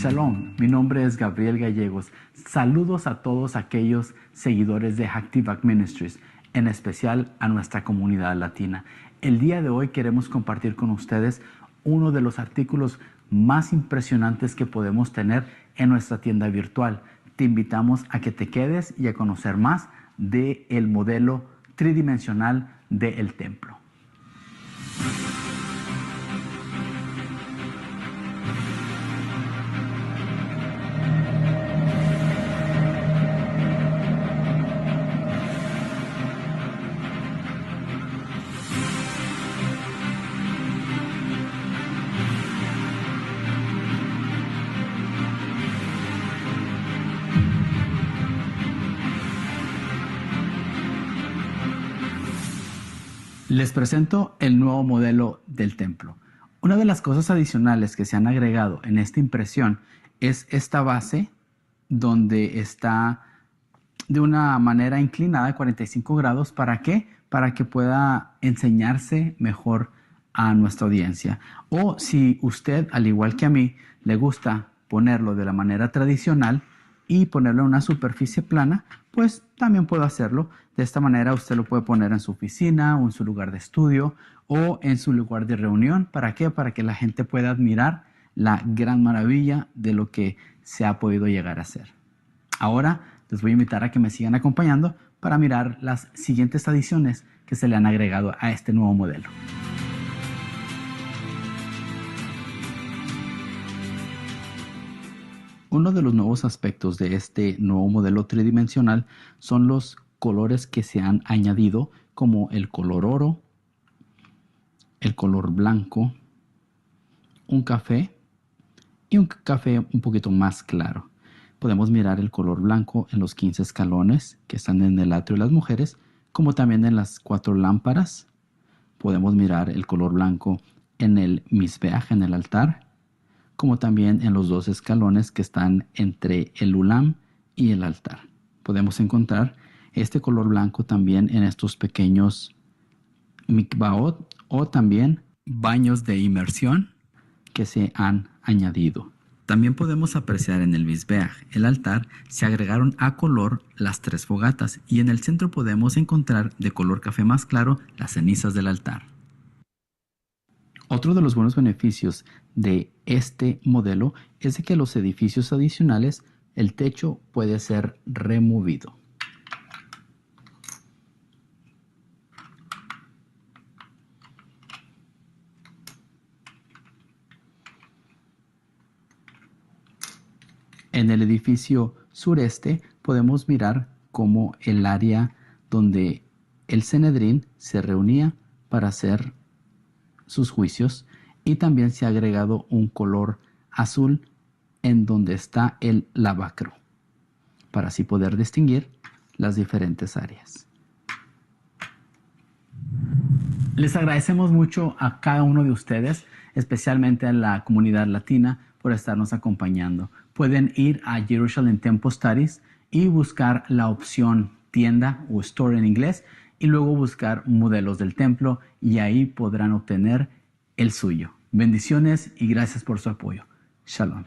Shalom, mi nombre es Gabriel Gallegos. Saludos a todos aquellos seguidores de Active Ministries, en especial a nuestra comunidad latina. El día de hoy queremos compartir con ustedes uno de los artículos más impresionantes que podemos tener en nuestra tienda virtual. Te invitamos a que te quedes y a conocer más del modelo tridimensional del templo. Les presento el nuevo modelo del templo. Una de las cosas adicionales que se han agregado en esta impresión es esta base donde está de una manera inclinada de 45 grados. ¿Para qué? Para que pueda enseñarse mejor a nuestra audiencia. O si usted, al igual que a mí, le gusta ponerlo de la manera tradicional y ponerlo en una superficie plana, pues también puedo hacerlo. De esta manera usted lo puede poner en su oficina o en su lugar de estudio o en su lugar de reunión. ¿Para qué? Para que la gente pueda admirar la gran maravilla de lo que se ha podido llegar a hacer. Ahora les voy a invitar a que me sigan acompañando para mirar las siguientes adiciones que se le han agregado a este nuevo modelo. Uno de los nuevos aspectos de este nuevo modelo tridimensional son los colores que se han añadido, como el color oro, el color blanco, un café y un café un poquito más claro. Podemos mirar el color blanco en los 15 escalones que están en el atrio de las mujeres, como también en las 4 lámparas. Podemos mirar el color blanco en el misbeaj, en el altar, como también en los 2 escalones que están entre el ulam y el altar. Podemos encontrar este color blanco también en estos pequeños mikvaot o también baños de inmersión que se han añadido. También podemos apreciar en el misbeaj, el altar, se agregaron a color las 3 fogatas y en el centro podemos encontrar de color café más claro las cenizas del altar. Otro de los buenos beneficios de este modelo es de que los edificios adicionales, el techo puede ser removido. En el edificio sureste podemos mirar cómo el área donde el Sanedrín se reunía para hacer sus juicios, y también se ha agregado un color azul en donde está el lavacro para así poder distinguir las diferentes áreas. Les agradecemos mucho a cada uno de ustedes, especialmente a la comunidad latina, por estarnos acompañando. Pueden ir a Jerusalem Temple Studies y buscar la opción tienda o store en inglés y luego buscar modelos del templo y ahí podrán obtener el suyo. Bendiciones y gracias por su apoyo. Shalom.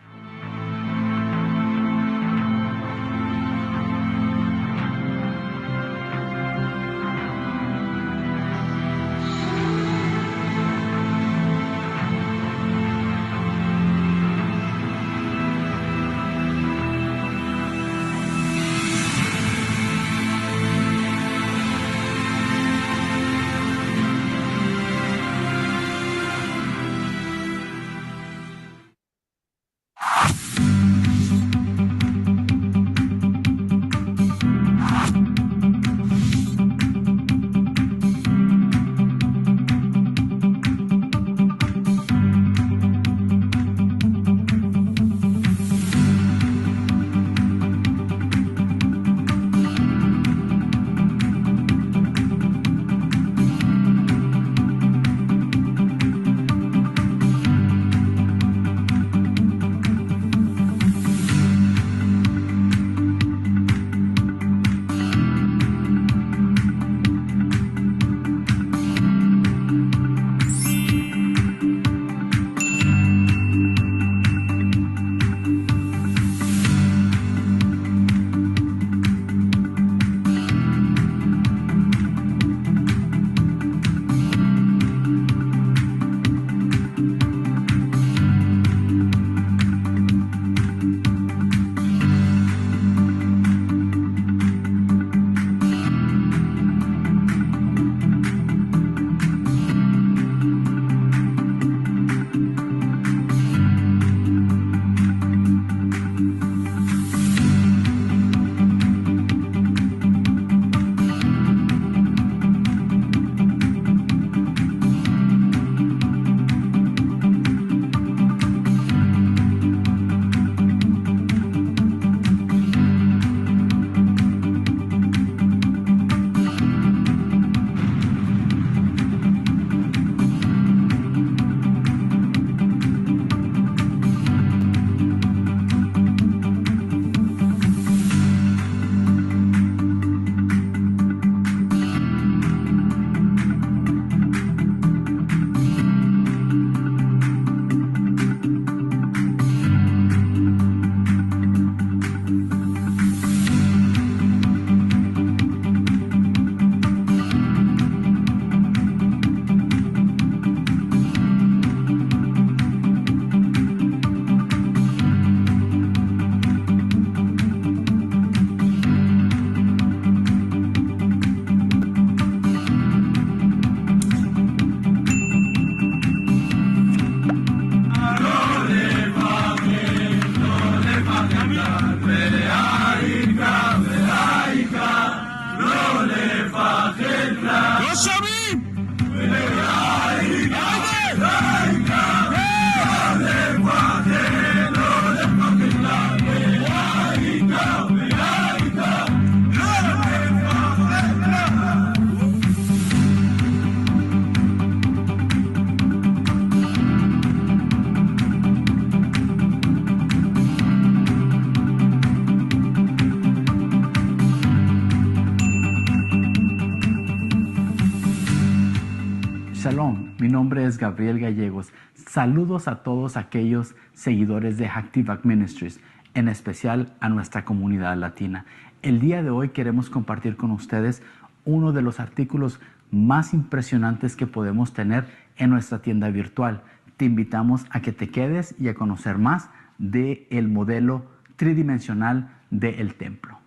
Shalom, mi nombre es Gabriel Gallegos. Saludos a todos aquellos seguidores de Hacktivac Ministries, en especial a nuestra comunidad latina. El día de hoy queremos compartir con ustedes uno de los artículos más impresionantes que podemos tener en nuestra tienda virtual. Te invitamos a que te quedes y a conocer más del modelo tridimensional del templo.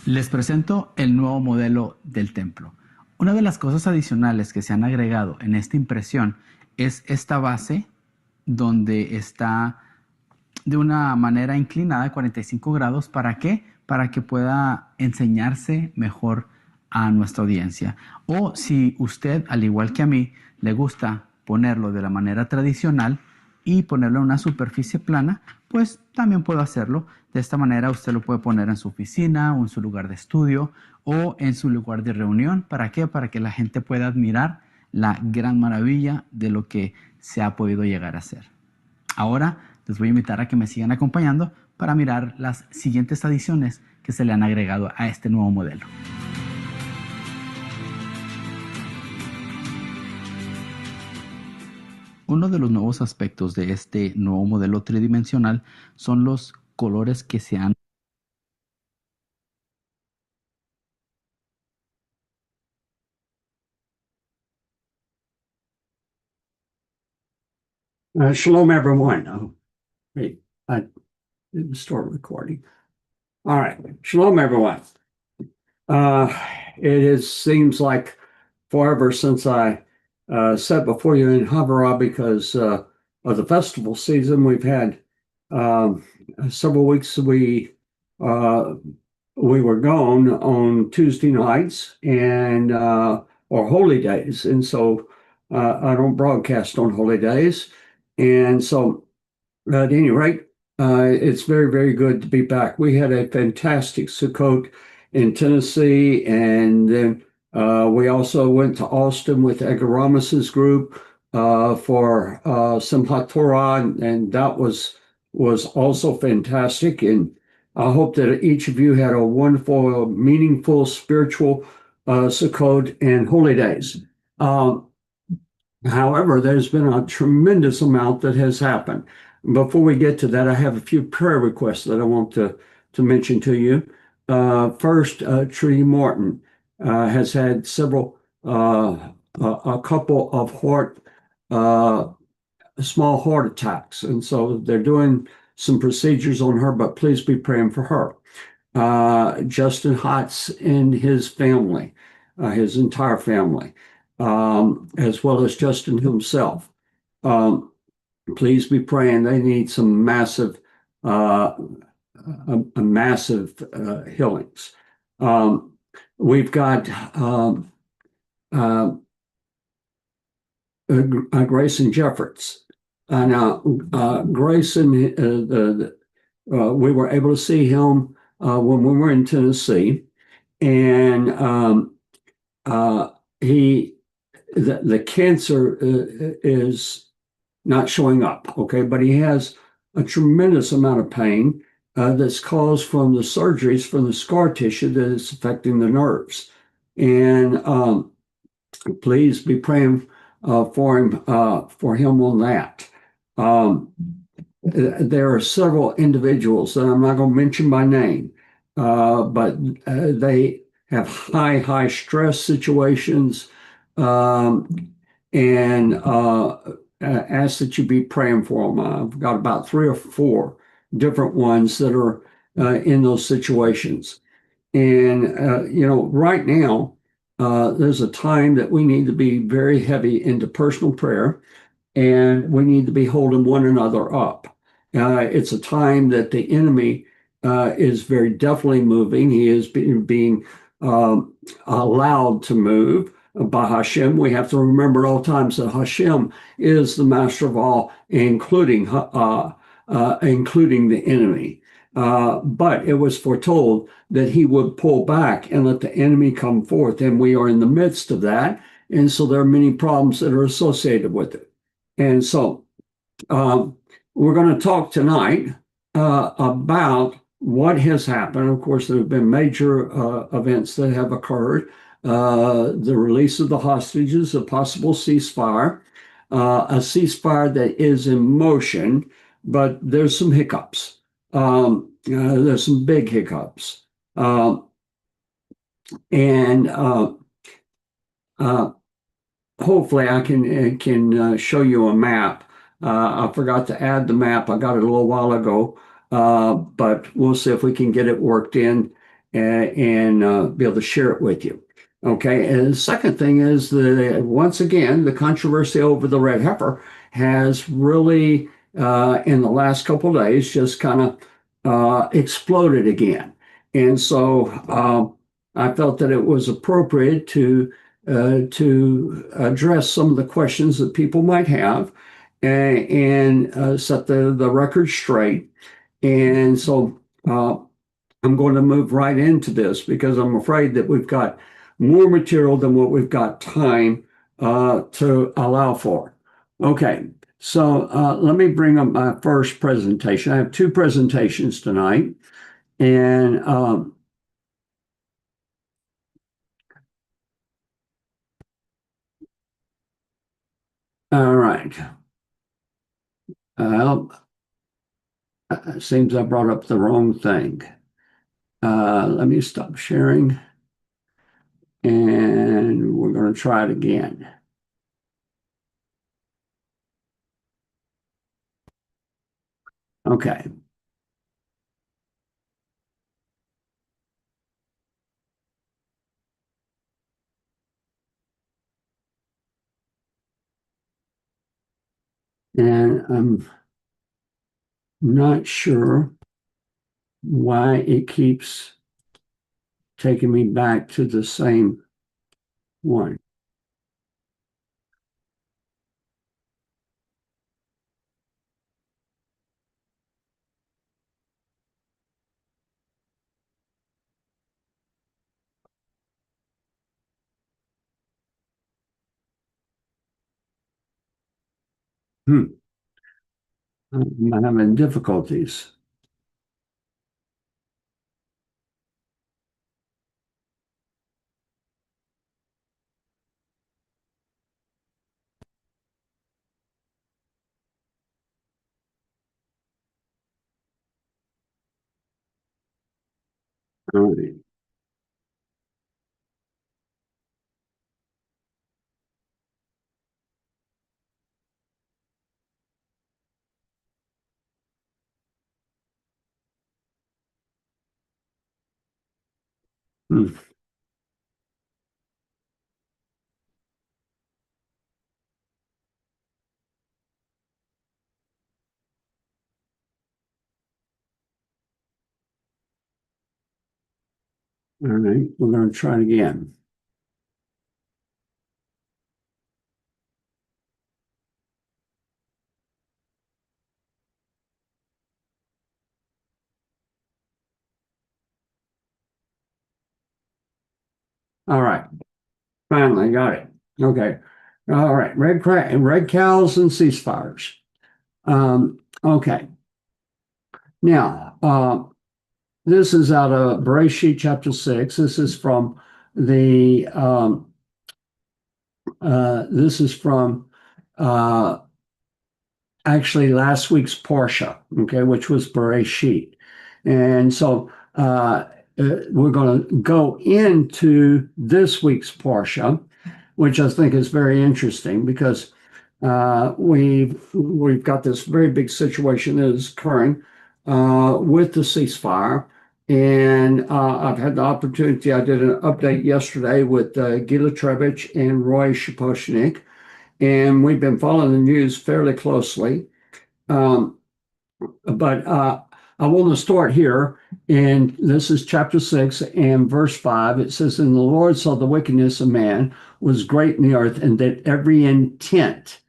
Les presento el nuevo modelo del templo. Una de las cosas adicionales que se han agregado en esta impresión es esta base donde está de una manera inclinada, 45 grados. ¿Para qué? Para que pueda enseñarse mejor a nuestra audiencia. O si usted, al igual que a mí, le gusta ponerlo de la manera tradicional y ponerlo en una superficie plana, pues también puedo hacerlo. De esta manera usted lo puede poner en su oficina o en su lugar de estudio o en su lugar de reunión. ¿Para qué? Para que la gente pueda admirar la gran maravilla de lo que se ha podido llegar a hacer. Ahora les voy a invitar a que me sigan acompañando para mirar las siguientes adiciones que se le han agregado a este nuevo modelo. Uno de los nuevos aspectos de este nuevo modelo tridimensional son los colores que se han Shalom, everyone. Wait, I didn't start recording. All right. Shalom, everyone. Seems like forever since I sat before you in Havara because of the festival season. We've had several weeks we were gone on Tuesday nights and or holy days, and so I don't broadcast on holy days. And so, at any rate, it's very, very good to be back. We had a fantastic Sukkot in Tennessee, and then we also went to Austin with Edgar Ramos's group for Simchat Torah, and that was also fantastic. And I hope that each of you had a wonderful, meaningful, spiritual Sukkot and holy days. However, there's been a tremendous amount that has happened. Before we get to that, I have a few prayer requests that I want to mention to you. First, Trudy Morton has had a couple of small heart attacks, and so they're doing some procedures on her, but please be praying for her. Justin Hotz and his family, his entire family, as well as Justin himself. Please be praying. They need some massive healings. We've got Grayson Jeffords. Now, Grayson, we were able to see him when we were in Tennessee, and the cancer is not showing up, okay, but he has a tremendous amount of pain that's caused from the surgeries from the scar tissue that is affecting the nerves. And please be praying for him on that. There are several individuals that I'm not going to mention by name, but they have high stress situations, and ask that you be praying for them. I've got about 3 or 4 different ones that are in those situations. And, right now, there's a time that we need to be very heavy into personal prayer, and we need to be holding one another up. It's a time that the enemy is very definitely moving. He is being allowed to move. by Hashem. We have to remember at all times that Hashem is the master of all, including the enemy. But it was foretold that he would pull back and let the enemy come forth, and we are in the midst of that. And so there are many problems that are associated with it. And so we're going to talk tonight about what has happened. Of course, there have been major events that have occurred. The release of the hostages, a possible ceasefire, a ceasefire that is in motion, but there's some hiccups. There's some big hiccups. And hopefully I can show you a map. I forgot to add the map. I got it a little while ago, but we'll see if we can get it worked in and be able to share it with you. Okay, and the second thing is that once again, the controversy over the red heifer has really, in the last couple of days, just kind of exploded again. And so I felt that it was appropriate to address some of the questions that people might have and set the record straight. And so I'm going to move right into this because I'm afraid that we've got more material than what we've got time to allow for. Okay, so let me bring up my first presentation. I have two presentations tonight. And all right. It seems I brought up the wrong thing. Let me stop sharing. And we're going to try it again. Okay. And I'm not sure why it keeps taking me back to the same one. I'm having difficulties. All right. Hmm. All right, we're going to try it again. All right, finally got it. Okay. All right, red cows and ceasefires. Okay. Now, this is out of Bereshit chapter 6. This is from the actually last week's Parsha, okay, which was Bereshit. And so we're going to go into this week's Parsha, which I think is very interesting because we've got this very big situation that is occurring with the ceasefire. And I've had the opportunity, I did an update yesterday with Gila Trebich and Roy Shaposhnik, and we've been following the news fairly closely. But I want to start here, and this is chapter 6 and verse 5. It says, "And the Lord saw the wickedness of man was great in the earth, and that every intent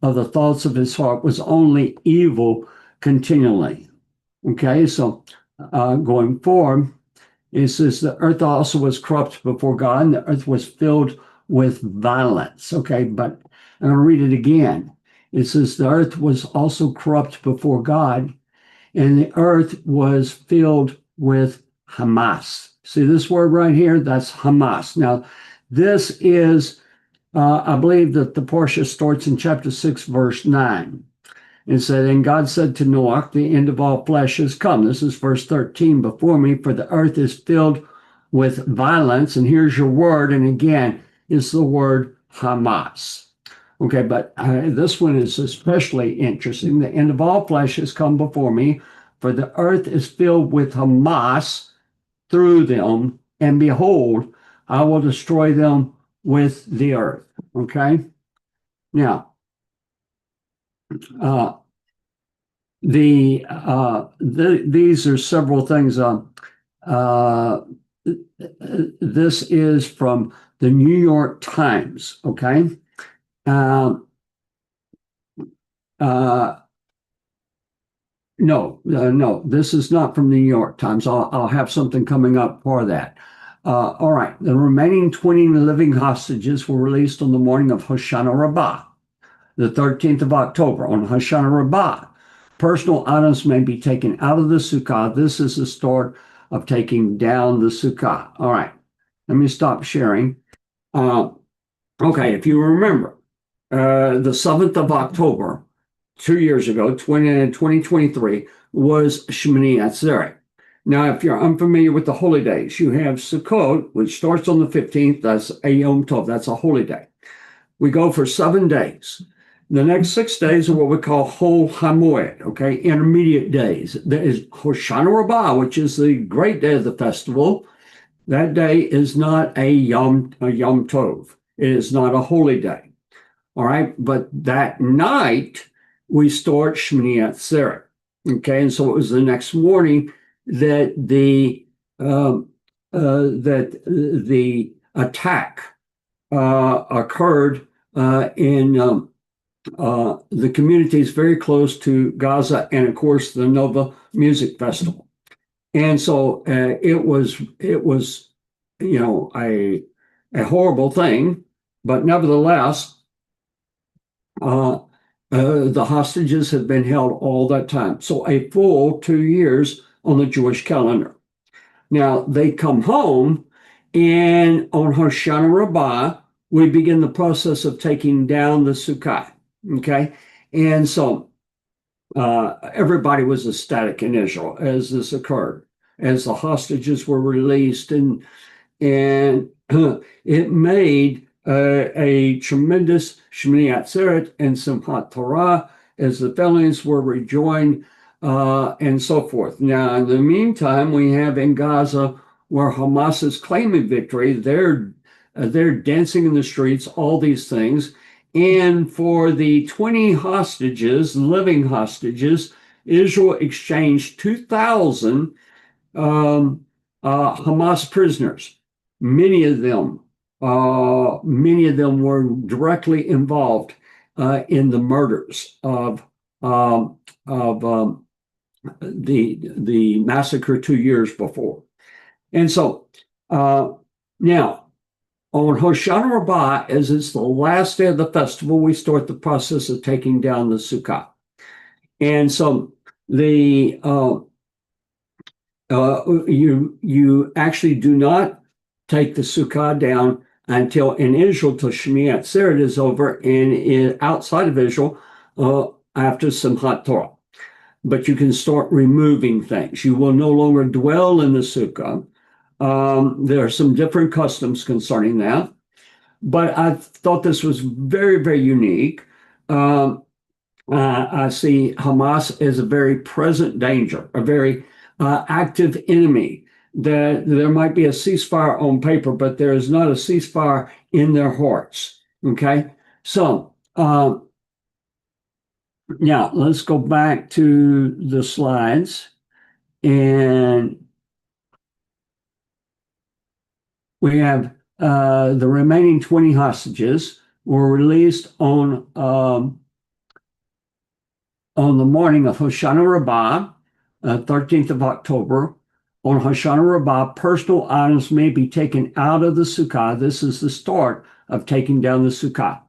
of the thoughts of his heart was only evil continually." Okay, so going forward, it says the earth also was corrupt before God, and the earth was filled with violence. Okay, but I'm going to read it again. It says the earth was also corrupt before God, and the earth was filled with Hamas. See this word right here? That's Hamas. Now, this is, I believe that the portion starts in chapter 6, verse 9. It said, "And God said to Noah, the end of all flesh has come." This is verse 13 before me, "For the earth is filled with violence." And here's your word. And again, it's the word Hamas. Okay, but this one is especially interesting. "The end of all flesh has come before me, for the earth is filled with Hamas through them. And behold, I will destroy them with the earth." Okay, now, uh, these are several things. This is from the New York Times. Okay. Um, uh, no, this is not from the New York Times. I'll have something coming up for that. All right. The remaining 20 living hostages were released on the morning of Hoshana Rabbah, the 13th of October. On Hoshana Rabbah, personal items may be taken out of the sukkah. This is the start of taking down the sukkah. All right. Let me stop sharing. Okay, if you remember, the 7th of October, 2 years ago, 2023, was Shemini Atzeret. Now, if you're unfamiliar with the holy days, you have Sukkot, which starts on the 15th. That's a Yom Tov. That's a holy day. We go for 7 days. The next 6 days are what we call Hol HaMoed, okay, intermediate days. There is Hoshana Rabbah, which is the great day of the festival. That day is not a Yom Tov. It is not a holy day. All right. But that night, we start Shmini Atzeret. Okay. And so it was the next morning that the attack occurred in the communities very close to Gaza, and of course the Nova Music Festival. And so it was a horrible thing, but nevertheless, the hostages have been held all that time. So a full 2 years on the Jewish calendar. Now they come home, and on Hoshana Rabbah, we begin the process of taking down the Sukkot. Okay. And so everybody was ecstatic in Israel as this occurred, as the hostages were released, and it made a tremendous Shemini Atzeret and Simchat Torah as the felons were rejoined and so forth. Now, in the meantime, we have in Gaza, where Hamas is claiming victory, they're dancing in the streets, all these things. And for the 20 hostages, living hostages, Israel exchanged 2,000 Hamas prisoners. Many of them were directly involved in the murders of the massacre 2 years before. And so now, on Hoshana Rabbah, as it's the last day of the festival, we start the process of taking down the Sukkah. And so you actually do not take the Sukkah down until in Israel, till Shmini Atzeret is over, and outside of Israel, after Simchat Torah. But you can start removing things. You will no longer dwell in the Sukkah. There are some different customs concerning that, but I thought this was very, very unique. I see Hamas as a very present danger, a very active enemy. That there might be a ceasefire on paper, but there is not a ceasefire in their hearts. Okay, so now let's go back to the slides. And we have the remaining 20 hostages were released on the morning of Hoshana Rabbah, 13th of October. On Hoshana Rabbah, personal items may be taken out of the Sukkah. This is the start of taking down the Sukkah.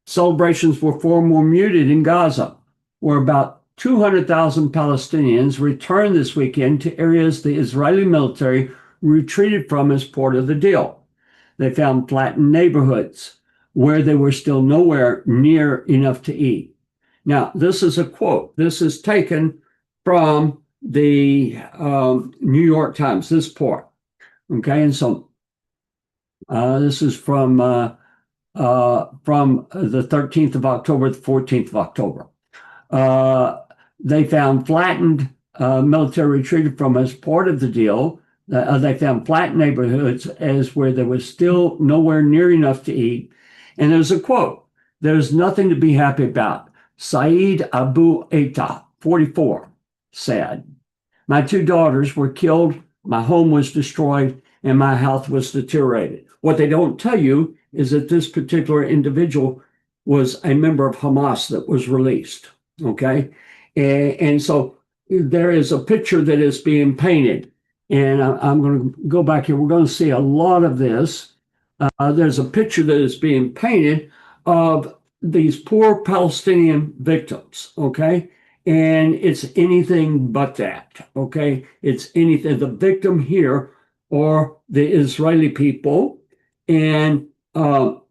Celebrations were far more muted in Gaza, where about 200,000 Palestinians returned this weekend to areas the Israeli military retreated from as part of the deal. They found flattened neighborhoods where they were still nowhere near enough to eat. Now, this is a quote. This is taken from the New York Times, this part. Okay, and so this is from the 13th of October, the 14th of October. They found flattened military retreated from as part of the deal. They found flattened neighborhoods as where there was still nowhere near enough to eat. And there's a quote, "There's nothing to be happy about." Saeed Abu Atta, 44, said, "My two daughters were killed, my home was destroyed, and my health was deteriorated." What they don't tell you is that this particular individual was a member of Hamas that was released, okay? And so there is a picture that is being painted, and I'm going to go back here. We're going to see a lot of this. There's a picture that is being painted of these poor Palestinian victims, okay? And it's anything but that, okay? It's anything. The victim here are the Israeli people, and the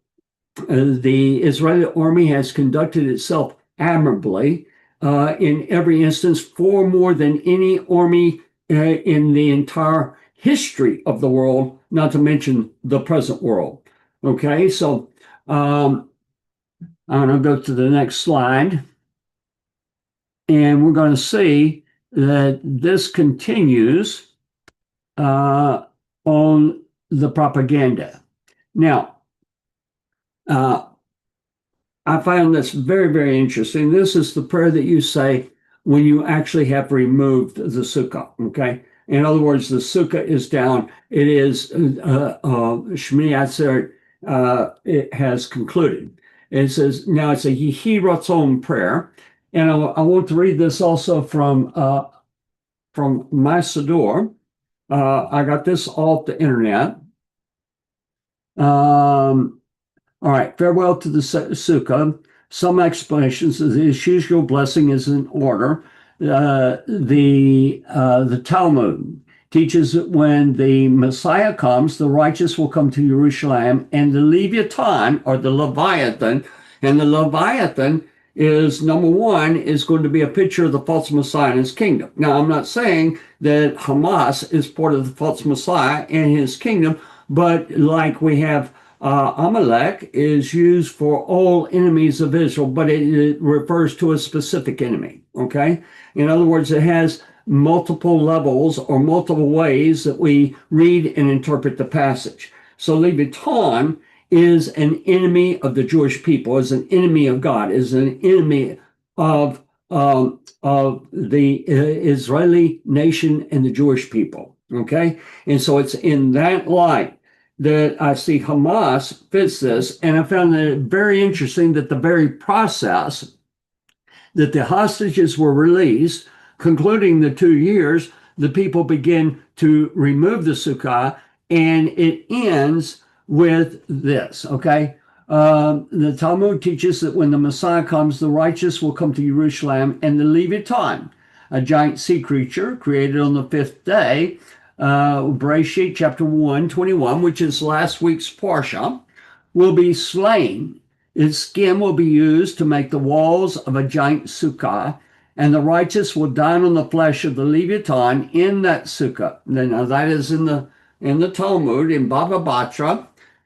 Israeli army has conducted itself admirably in every instance, far more than any army in the entire history of the world, not to mention the present world, okay? So I'm going to go to the next slide, and we're going to see that this continues on the propaganda. Now, I found this very, very interesting. This is the prayer that you say when you actually have removed the sukkah, okay? In other words, the sukkah is down. It is Shmini Atzeret, it has concluded. It says, now it's a Yehi Ratzon prayer. And I want to read this also from my Siddur. I got this off the internet. All right, farewell to the Sukkah. Some explanations of the usual blessing is in order. The Talmud teaches that when the Messiah comes, the righteous will come to Jerusalem, and the Leviathan, or the Leviathan, and the Leviathan is, number one, is going to be a picture of the false Messiah and his kingdom. Now, I'm not saying that Hamas is part of the false Messiah and his kingdom, but like we have Amalek is used for all enemies of Israel, but it refers to a specific enemy, okay? In other words, it has multiple levels or multiple ways that we read and interpret the passage. So Leviathan is an enemy of the Jewish people, is an enemy of God, is an enemy of the Israeli nation and the Jewish people, okay? And so it's in that light that I see Hamas fits this, and I found it very interesting that the very process that the hostages were released, concluding the 2 years, the people begin to remove the sukkah, and it ends with this, okay? The Talmud teaches that when the Messiah comes, the righteous will come to Jerusalem, and the Leviathan, a giant sea creature created on the 5th day, Bereshit chapter 1:21, which is last week's Parsha, will be slain. Its skin will be used to make the walls of a giant sukkah, and the righteous will dine on the flesh of the Leviathan in that sukkah. Now that is in the Talmud, in Baba Batra,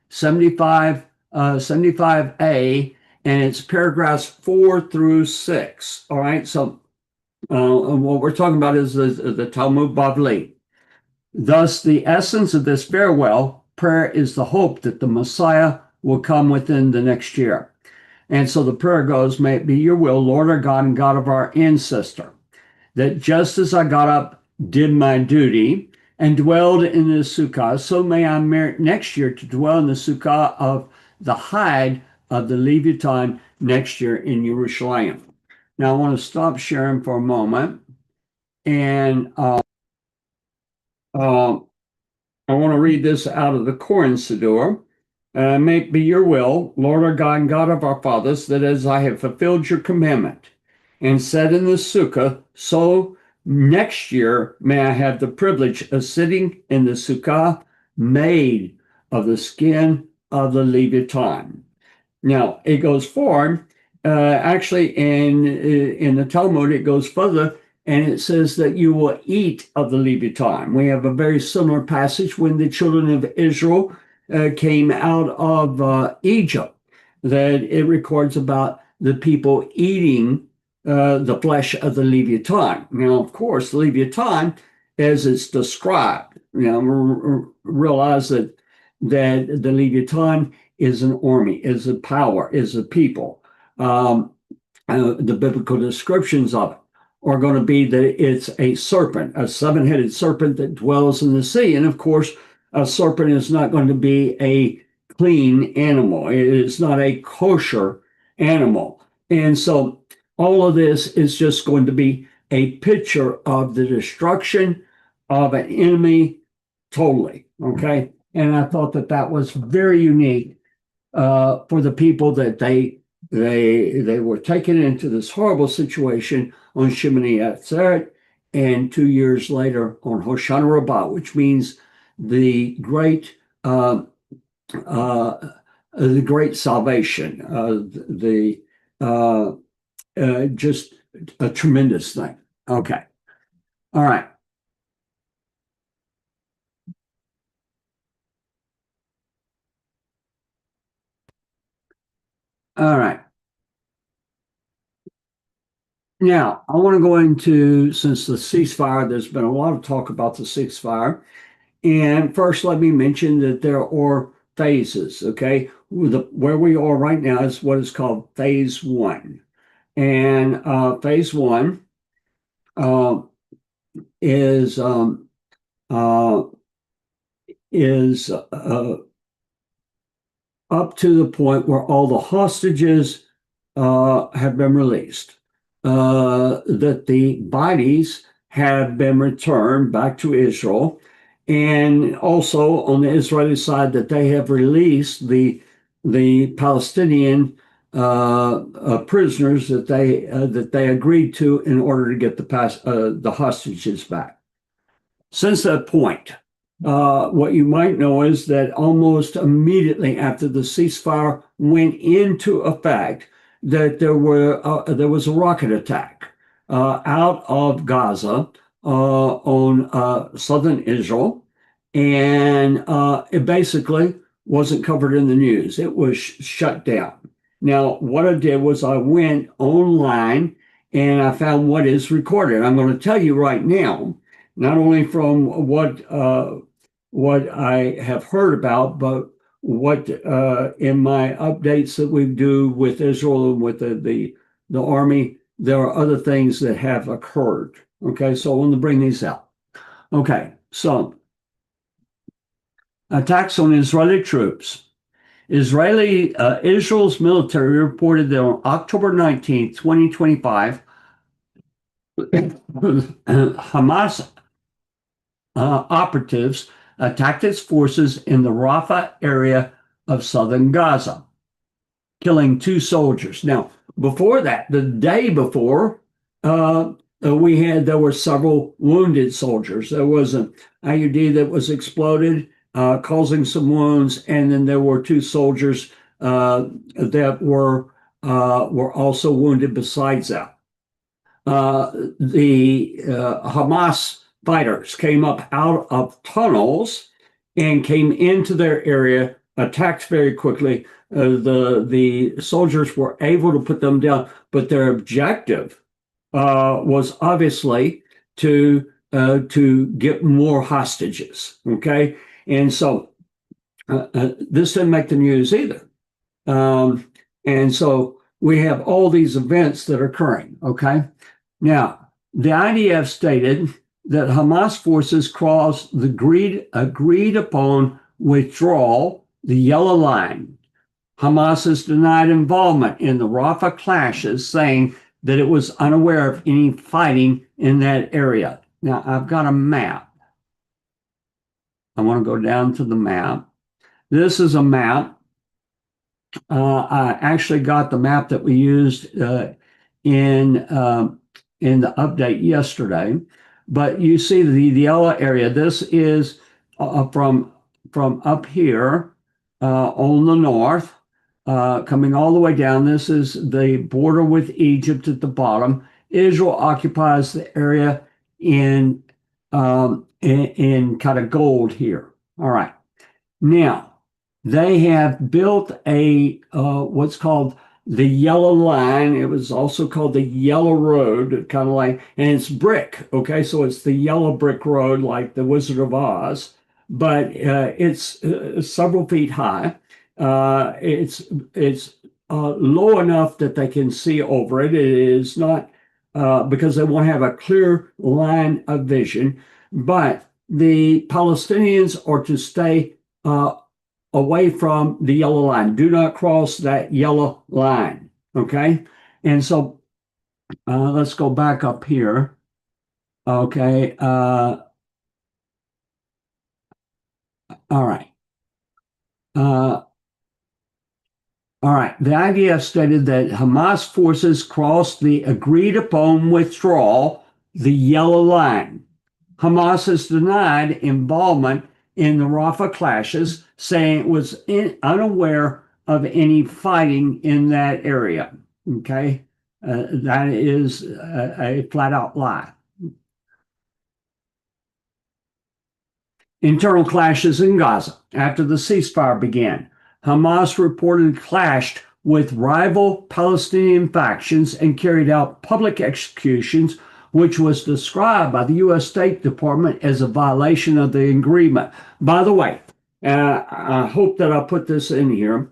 75a, and it's paragraphs 4 through 6. All right, so what we're talking about is the Talmud Bavli. Thus, the essence of this farewell prayer is the hope that the Messiah will come within the next year. And so the prayer goes, may it be your will, Lord our God and God of our ancestor, that just as I got up did my duty, and dwelled in the Sukkah, so may I merit next year to dwell in the Sukkah of the hide of the Leviathan next year in Jerusalem. Now I want to stop sharing for a moment, and uh, I want to read this out of the Koran Siddur. May it be your will, Lord our God and God of our fathers, that as I have fulfilled your commandment and said in the Sukkah, so next year may I have the privilege of sitting in the Sukkah made of the skin of the Leviathan. Now it goes forward. Actually, in the Talmud, it goes further and it says that you will eat of the Leviathan. We have a very similar passage when the children of Israel came out of Egypt, that it records about the people eating the flesh of the Leviathan. Now, of course, the Leviathan, as it's described, realize that the Leviathan is an army, is a power, is a people. The biblical descriptions of it are going to be that it's a serpent, a seven-headed serpent that dwells in the sea. And of course, a serpent is not going to be a clean animal. It is not a kosher animal. And so all of this is just going to be a picture of the destruction of an enemy totally. Okay. And I thought that that was very unique for the people, that they were taken into this horrible situation on Shemini Atzeret, and 2 years later on Hoshana Rabbah, which means the great salvation, just a tremendous thing. Okay, all right. All right. Now, I want to go into, since the ceasefire, there's been a lot of talk about the ceasefire. And first, let me mention that there are phases, okay? Where we are right now is what is called phase one. And phase one is up to the point where all the hostages have been released, that the bodies have been returned back to Israel, and also on the Israeli side that they have released the Palestinian prisoners that they agreed to in order to get the hostages back. Since that point, what you might know is that almost immediately after the ceasefire went into effect, that there was a rocket attack out of Gaza on southern Israel, and it basically wasn't covered in the news. It was shut down. Now, what I did was I went online and I found what is recorded. I'm going to tell you right now, not only from what I have heard about, but what in my updates that we do with Israel and with the army, there are other things that have occurred. Okay, so I want to bring these out. Okay, so attacks on Israeli troops. Israel's military reported that on October 19th, 2025, Hamas operatives attacked its forces in the Rafah area of southern Gaza, killing 2 soldiers. Now, before that, the day before, there were several wounded soldiers. There was an IUD that was exploded, causing some wounds, and then there were 2 soldiers that were also wounded besides that. The Hamas fighters came up out of tunnels and came into their area, attacked very quickly. The soldiers were able to put them down, but their objective was obviously to get more hostages. Okay, and so this didn't make the news either. And so we have all these events that are occurring. Okay, now the IDF stated that Hamas forces crossed the agreed upon withdrawal, the yellow line. Hamas has denied involvement in the Rafah clashes, saying that it was unaware of any fighting in that area. Now, I've got a map. I want to go down to the map. This is a map. I actually got the map that we used in the update yesterday. But you see the yellow area. This is from up here on the north, coming all the way down. This is the border with Egypt at the bottom. Israel occupies the area in kind of gold here. All right. Now, they have built a what's called the Yellow Line. It was also called the Yellow Road, kind of like, and it's brick. Okay, so it's the yellow brick road, like the Wizard of Oz, but it's several feet high. It's low enough that they can see over it. It is not because they won't have a clear line of vision, but the Palestinians are to stay away from the yellow line. Do not cross that yellow line. Okay. And so let's go back up here. Okay. All right. All right. The IDF stated that Hamas forces crossed the agreed upon withdrawal, the yellow line. Hamas has denied involvement in the Rafah clashes, saying it was unaware of any fighting in that area. Okay, that is a flat out lie. Internal clashes in Gaza. After the ceasefire began, Hamas reportedly clashed with rival Palestinian factions and carried out public executions, which was described by the U.S. State Department as a violation of the agreement. By the way, I hope that I put this in here.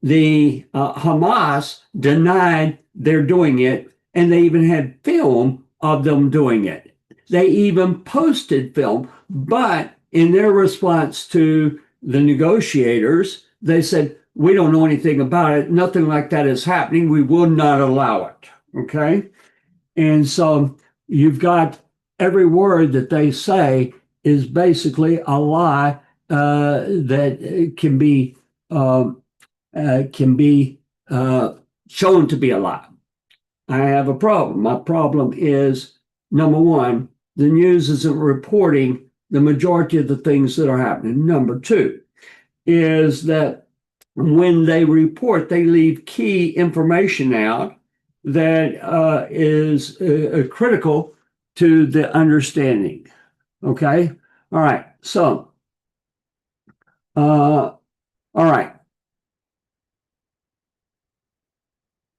The Hamas denied they're doing it, and they even had film of them doing it. They even posted film, but in their response to the negotiators, they said, we don't know anything about it. Nothing like that is happening. We will not allow it. Okay? And so you've got every word that they say is basically a lie that can be shown to be a lie. I have a problem. My problem is, number one, the news isn't reporting the majority of the things that are happening. Number two is that when they report, they leave key information out that is critical to the understanding. Okay? All right. So, all right.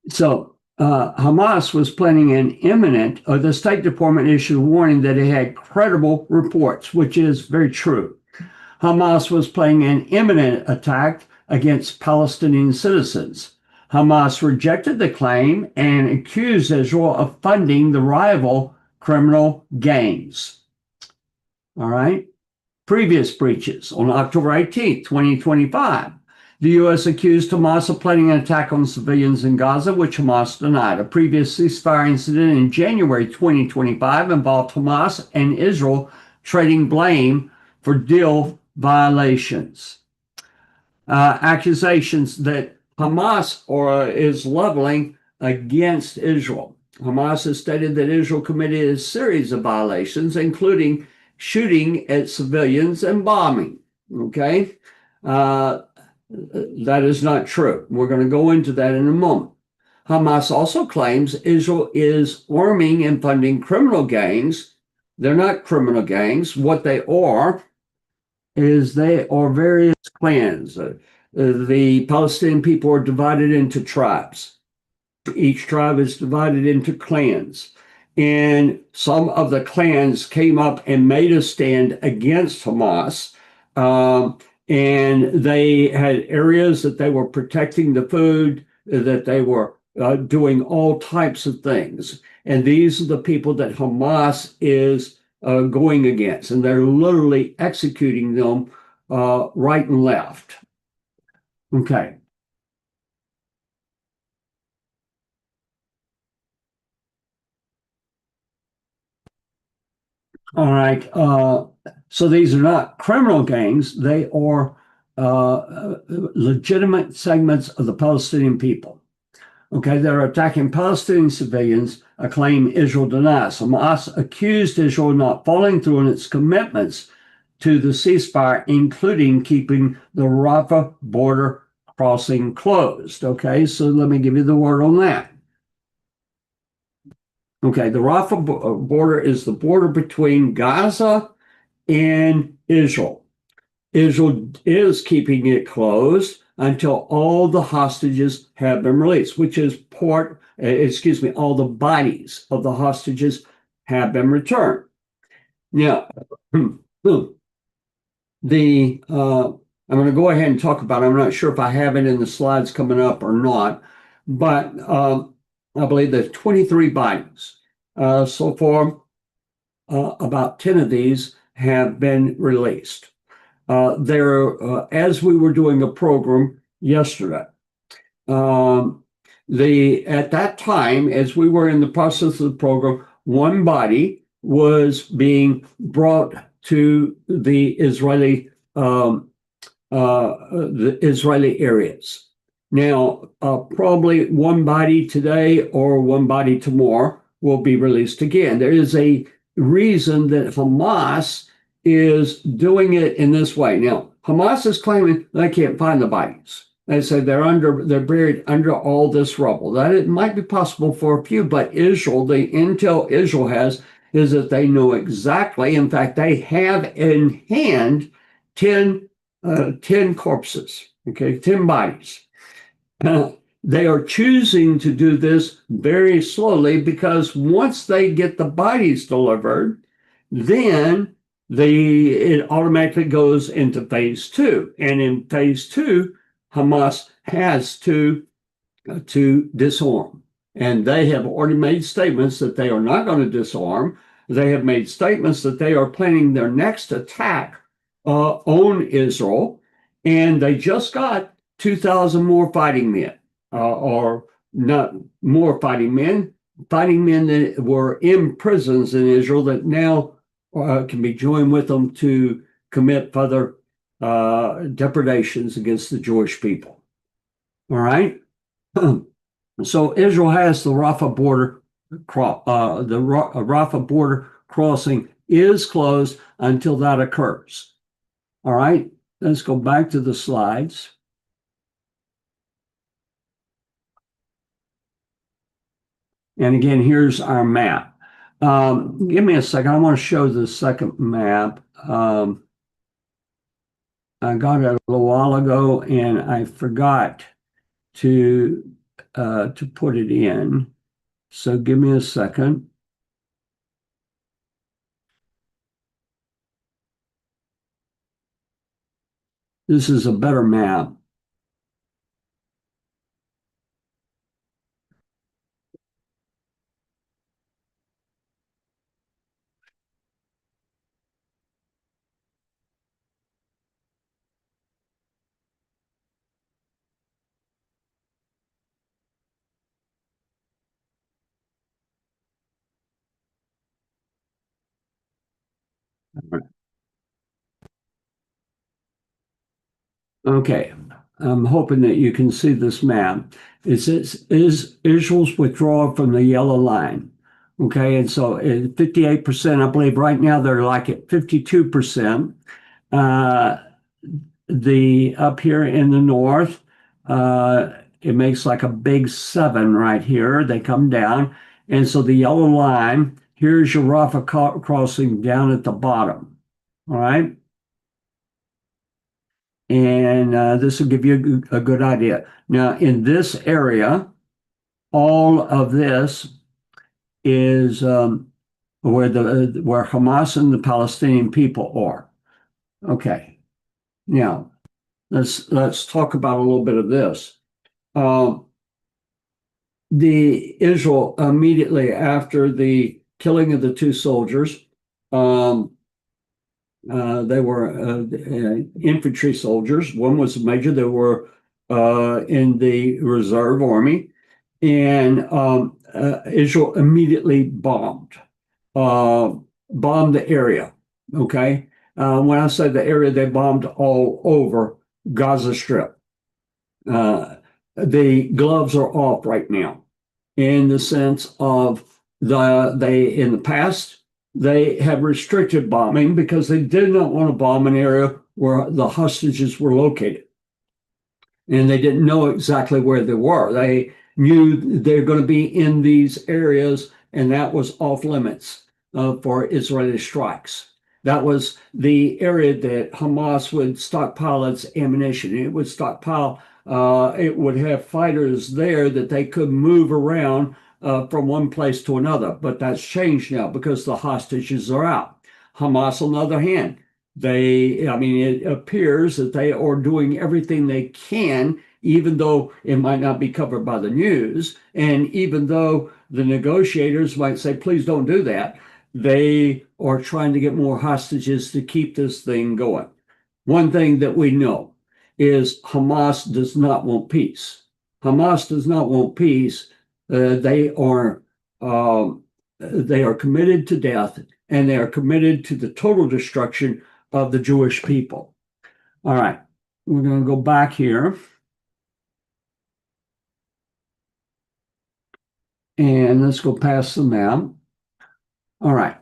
So, Hamas was planning an imminent, the State Department issued a warning that it had credible reports, which is very true. Hamas was planning an imminent attack against Palestinian citizens. Hamas rejected the claim and accused Israel of funding the rival criminal gangs. All right. Previous breaches. On October 18th, 2025, the U.S. accused Hamas of planning an attack on civilians in Gaza, which Hamas denied. A previous ceasefire incident in January 2025 involved Hamas and Israel trading blame for deal violations. Accusations that Hamas is leveling against Israel. Hamas has stated that Israel committed a series of violations, including shooting at civilians and bombing. Okay? That is not true. We're going to go into that in a moment. Hamas also claims Israel is arming and funding criminal gangs. They're not criminal gangs. What they are is they are various clans. The Palestinian people are divided into tribes. Each tribe is divided into clans. And some of the clans came up and made a stand against Hamas. And they had areas that they were protecting the food, that they were doing all types of things. And these are the people that Hamas is going against, and they're literally executing them right and left. Okay. All right. So these are not criminal gangs, they are legitimate segments of the Palestinian people. Okay, they're attacking Palestinian civilians, a claim Israel denies. Hamas accused Israel of not following through on its commitments to the ceasefire, including keeping the Rafah border crossing closed. Okay, so let me give you the word on that. Okay, the Rafah border is the border between Gaza and Israel. Israel is keeping it closed until all the hostages have been released, which is all the bodies of the hostages have been returned. Now, I'm going to go ahead and talk about it. I'm not sure if I have it in the slides coming up or not, but I believe there's 23 bodies. So far, about 10 of these have been released. As we were doing a program yesterday, at that time, as we were in the process of the program, one body was being brought to the Israeli areas. Now, probably one body today or one body tomorrow will be released again. There is a reason that Hamas is doing it in this way. Now, Hamas is claiming they can't find the bodies. They say they're buried under all this rubble. That it might be possible for a few, but Israel, the intel Israel has is that they know exactly. In fact, they have in hand 10 corpses, okay, 10 bodies. They are choosing to do this very slowly because once they get the bodies delivered, then it automatically goes into phase two. And in phase two, Hamas has to disarm. And they have already made statements that they are not going to disarm. They have made statements that they are planning their next attack on Israel. And they just got 2,000 more fighting men, or not more fighting men that were in prisons in Israel that now can be joined with them to commit further depredations against the Jewish people. All right. So Israel has the Rafah border. Rafah border crossing is closed until that occurs. All right. Let's go back to the slides. And again, here's our map. Give me a second. I want to show the second map. I got it a little while ago, and I forgot to put it in. So give me a second. This is a better map. Okay, I'm hoping that you can see this map. It says, is Israel's withdrawal from the yellow line. Okay, and so 58%, I believe right now they're like at 52%. The up here in the north, it makes like a big 7 right here. They come down. And so the yellow line, here's your Rafah crossing down at the bottom. All right. And this will give you a good idea. Now, in this area, all of this is where Hamas and the Palestinian people are. Okay. Now, let's talk about a little bit of this. The Israel immediately after the killing of the 2 soldiers, Um, they were infantry soldiers. One was a major. They were in the reserve army, and Israel immediately uh, bombed the area. Okay, when I say the area, they bombed all over Gaza Strip. Uh, the gloves are off right now, in the sense of they in the past they have restricted bombing because they did not want to bomb an area where the hostages were located, and they didn't know exactly where they were. They knew they're going to be in these areas, and that was off limits for Israeli strikes. That was the area that Hamas would stockpile its ammunition. It would stockpile, it would have fighters there that they could move around from one place to another. But that's changed now because the hostages are out. Hamas, on the other hand, I mean, it appears that they are doing everything they can, even though it might not be covered by the news. And even though the negotiators might say, please don't do that, they are trying to get more hostages to keep this thing going. One thing that we know is Hamas does not want peace. Hamas does not want peace. They are committed to death, and they are committed to the total destruction of the Jewish people. All right, we're going to go back here. And let's go past the map. All right.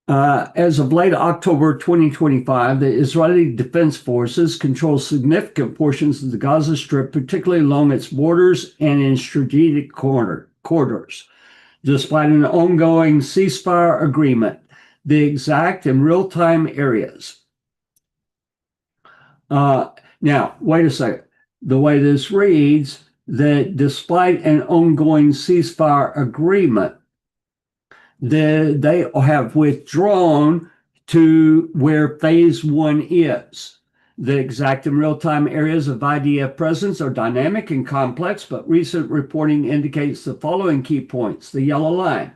As of late October 2025, the Israeli Defense Forces control significant portions of the Gaza Strip, particularly along its borders and in strategic corridors. Despite an ongoing ceasefire agreement, the exact and real-time areas. Now, wait a second. The way this reads, that despite an ongoing ceasefire agreement, they have withdrawn to where phase one is. The exact and real-time areas of IDF presence are dynamic and complex, but recent reporting indicates the following key points. The yellow line,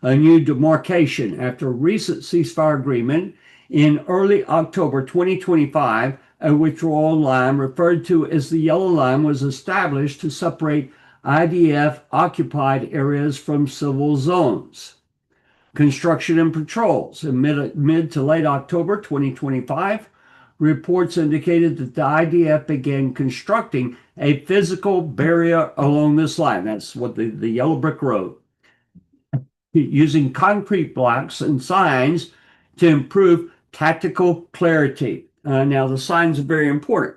a new demarcation after a recent ceasefire agreement in early October 2025, a withdrawal line referred to as the yellow line was established to separate IDF occupied areas from civil zones. Construction and patrols in mid to late October 2025, reports indicated that the IDF began constructing a physical barrier along this line. That's what the yellow brick road, using concrete blocks and signs to improve tactical clarity. Now, the signs are very important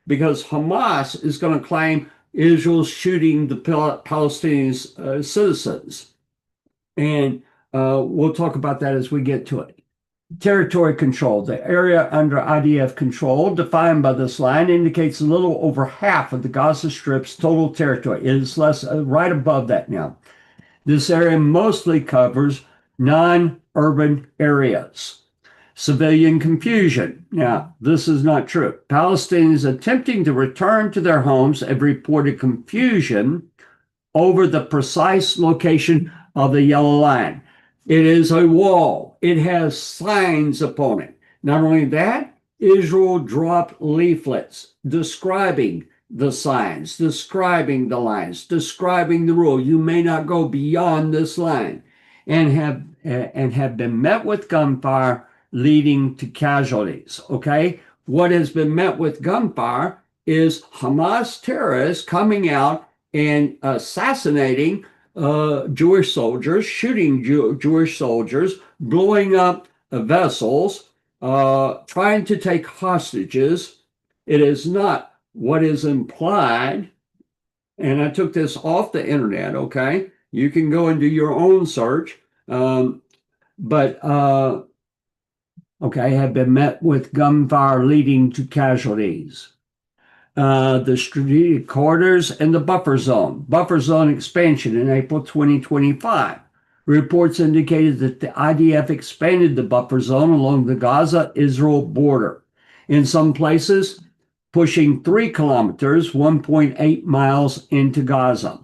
because Hamas is going to claim Israel's shooting the Palestinian citizens. And we'll talk about that as we get to it. Territory control. The area under IDF control, defined by this line, indicates a little over half of the Gaza Strip's total territory. It is less, right above that now. This area mostly covers non-urban areas. Civilian confusion. Now, this is not true. Palestinians attempting to return to their homes have reported confusion over the precise location of the yellow line. It is a wall. It has signs upon it. Not only that, Israel dropped leaflets describing the signs, describing the lines, describing the rule. You may not go beyond this line, and have been met with gunfire, leading to casualties. Okay, what has been met with gunfire is Hamas terrorists coming out and assassinating Jewish soldiers, shooting Jewish soldiers, blowing up vessels, trying to take hostages. It is not what is implied. And I took this off the internet, okay? You can go and do your own search. Have been met with gunfire leading to casualties. The strategic corridors and the buffer zone. Buffer zone expansion in April 2025. Reports indicated that the IDF expanded the buffer zone along the Gaza-Israel border. In some places, pushing 3 kilometers, 1.8 miles into Gaza.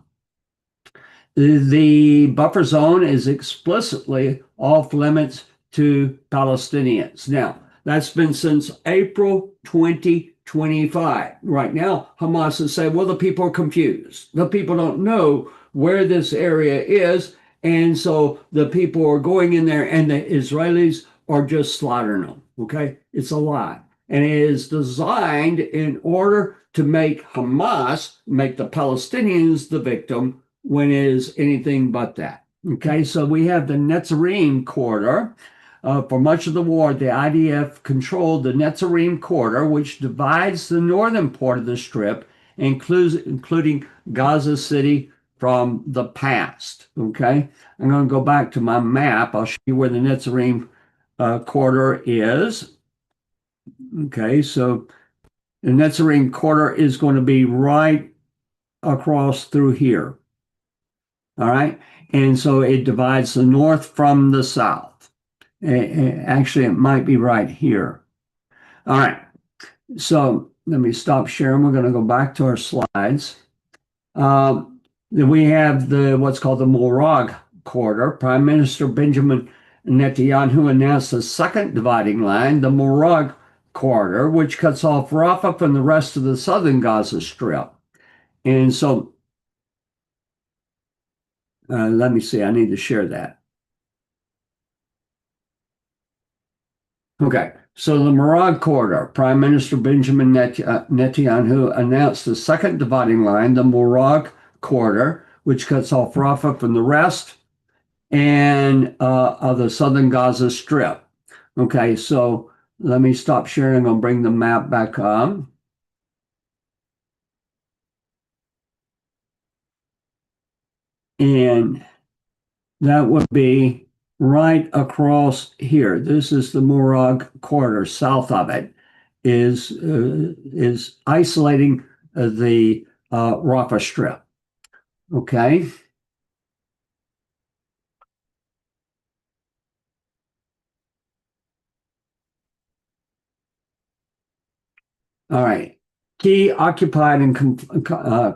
The buffer zone is explicitly off limits to Palestinians. Now, that's been since April 2025. Right now, Hamas is saying, well, the people are confused. The people don't know where this area is. And so the people are going in there and the Israelis are just slaughtering them. Okay. It's a lie. And it is designed in order to make Hamas, make the Palestinians the victim when it is anything but that. Okay. So we have the Netzarim corridor. For much of the war, the IDF controlled the Netzarim corridor, which divides the northern part of the strip, including Gaza City from the past. Okay, I'm going to go back to my map. I'll show you where the Netzarim corridor is. Okay, so the Netzarim corridor is going to be right across through here. All right, and so it divides the north from the south. Actually, it might be right here. All right, so let me stop sharing. We're going to go back to our slides. We have what's called the Morag corridor. Prime Minister Benjamin Netanyahu announced the second dividing line, the Morag corridor, which cuts off Rafah from the rest of the southern Gaza Strip. And so, let me see, I need to share that. Okay, so the Morag corridor, Prime Minister Benjamin Netanyahu announced the second dividing line, the Morag corridor, which cuts off Rafah from the rest and of the southern Gaza Strip. Okay, so let me stop sharing. I'm going to bring the map back up. And that would be right across here. This is the Morag corridor. South of it is isolating the Rafah Strip. Okay. All right. Key occupied and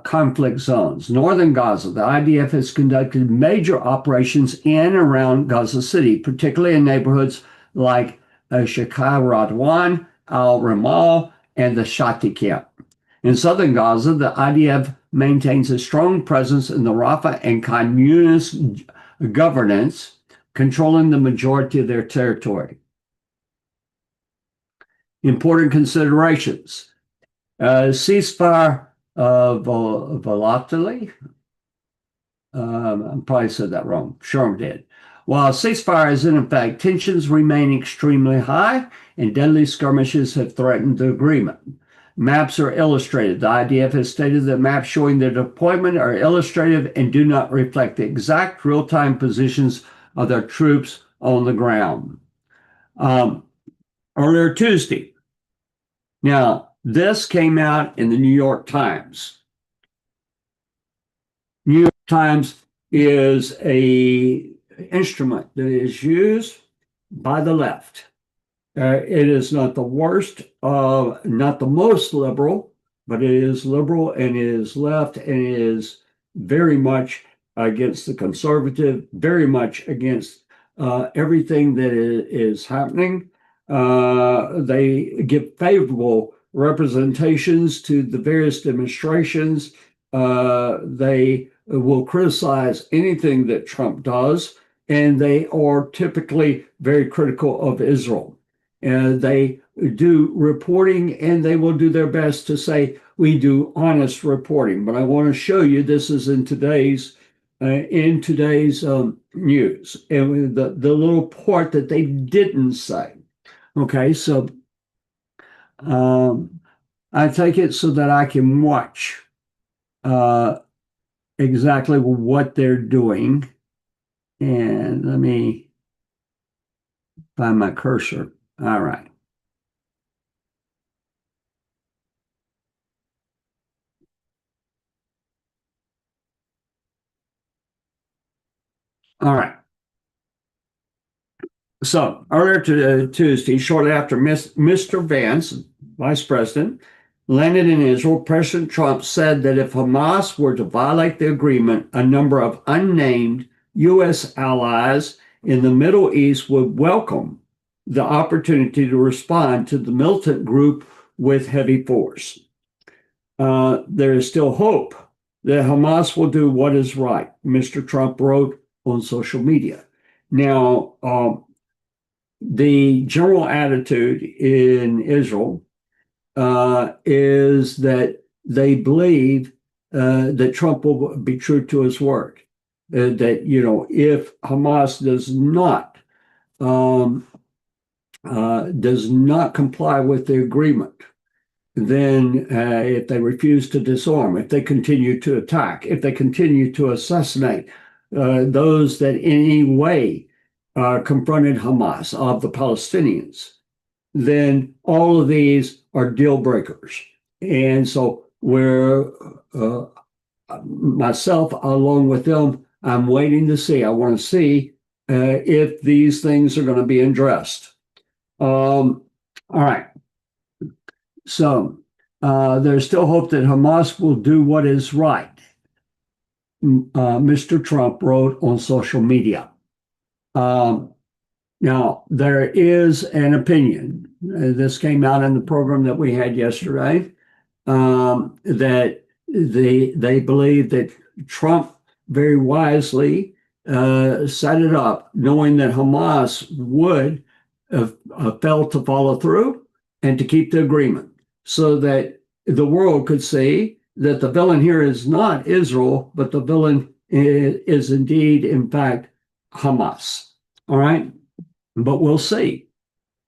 conflict zones. Northern Gaza, the IDF has conducted major operations in and around Gaza City, particularly in neighborhoods like Sheikh Radwan, Al Ramal, and the Shati camp. In southern Gaza, the IDF maintains a strong presence in the Rafah and Khan Yunis governance, controlling the majority of their territory. Important considerations. Ceasefire volatility. I probably said that wrong. Sherm did. While ceasefire is in effect, tensions remain extremely high and deadly skirmishes have threatened the agreement. Maps are illustrated. The IDF has stated that maps showing their deployment are illustrative and do not reflect the exact real-time positions of their troops on the ground. Earlier Tuesday, now, this came out in the New York Times. New York Times is an instrument that is used by the left. It is not the worst, not the most liberal, but it is liberal and it is left and it is very much against the conservative, very much against everything that is happening. They give favorable representations to the various demonstrations. They will criticize anything that Trump does, and they are typically very critical of Israel. And they do reporting, and they will do their best to say, we do honest reporting. But I want to show you, this is in today's news, and the little part that they didn't say. Okay, so I take it so that I can watch exactly what they're doing. And let me find my cursor. All right. All right. So earlier Tuesday, shortly after Mr. Vance, Vice President, landed in Israel, President Trump said that if Hamas were to violate the agreement, a number of unnamed U.S. allies in the Middle East would welcome the opportunity to respond to the militant group with heavy force. There is still hope that Hamas will do what is right, Mr. Trump wrote on social media. Now, the general attitude in Israel is that they believe that Trump will be true to his word. That, if Hamas does not comply with the agreement, then if they refuse to disarm, if they continue to attack, if they continue to assassinate those that in any way confronted Hamas of the Palestinians, then all of these are deal breakers. And so myself, along with them, I'm waiting to see. I want to see if these things are going to be addressed. All right. So there's still hope that Hamas will do what is right, Mr. Trump wrote on social media. Now, there is an opinion. This came out in the program that we had yesterday, that they believe that Trump very wisely set it up, knowing that Hamas would fail to follow through and to keep the agreement, so that the world could see that the villain here is not Israel, but the villain is indeed, in fact, Hamas. All right? But we'll see.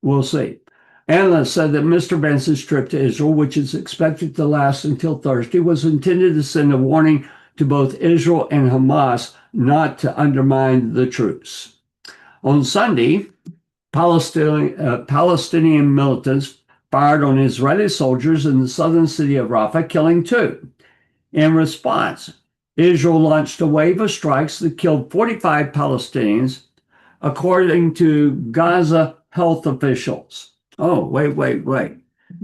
We'll see. Analysts said that Mr. Vance's trip to Israel, which is expected to last until Thursday, was intended to send a warning to both Israel and Hamas not to undermine the truce. On Sunday, Palestinian militants fired on Israeli soldiers in the southern city of Rafah, killing 2. In response, Israel launched a wave of strikes that killed 45 Palestinians, according to Gaza health officials. Oh, wait.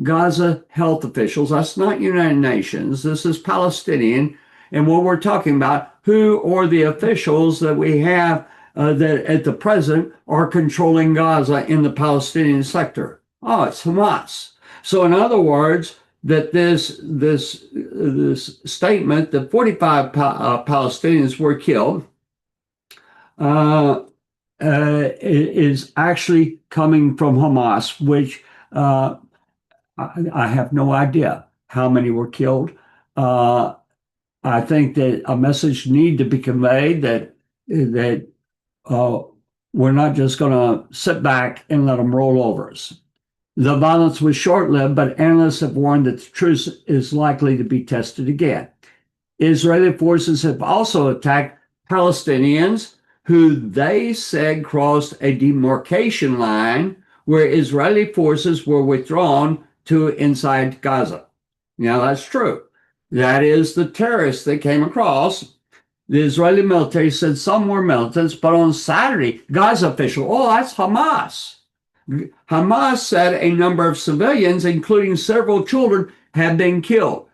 Gaza health officials, that's not United Nations, this is Palestinian. And what we're talking about, who are the officials that we have that at the present are controlling Gaza in the Palestinian sector? Oh, it's Hamas. So in other words, that this statement that 45 Palestinians were killed is actually coming from Hamas, which I have no idea how many were killed. I think that a message needs to be conveyed that we're not just going to sit back and let them roll over us. The violence was short-lived, but analysts have warned that the truce is likely to be tested again. Israeli forces have also attacked Palestinians who they said crossed a demarcation line where Israeli forces were withdrawn to inside Gaza. Now, that's true. That is the terrorists that came across. The Israeli military said some were militants, but on Saturday, Gaza official, that's Hamas. Hamas said a number of civilians, including several children, have been killed.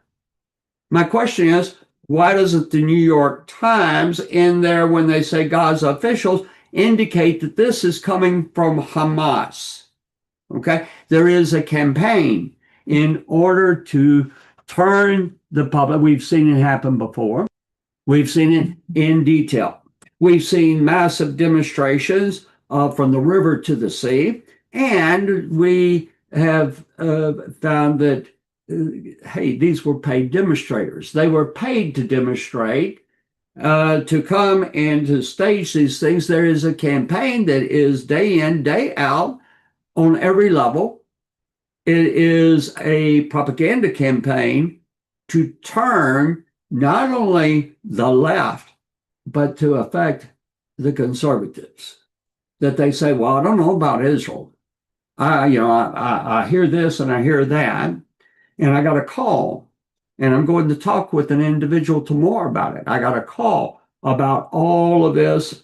My question is, why doesn't the New York Times in there, when they say Gaza officials, indicate that this is coming from Hamas? Okay, there is a campaign in order to turn the public. We've seen it happen before. We've seen it in detail. We've seen massive demonstrations from the river to the sea, and we have found that hey, these were paid demonstrators. They were paid to demonstrate, to come and to stage these things. There is a campaign that is day in, day out on every level. It is a propaganda campaign to turn not only the left, but to affect the conservatives. That they say, well, I don't know about Israel. I hear this and I hear that. And I got a call, and I'm going to talk with an individual tomorrow about it. I got a call about all of this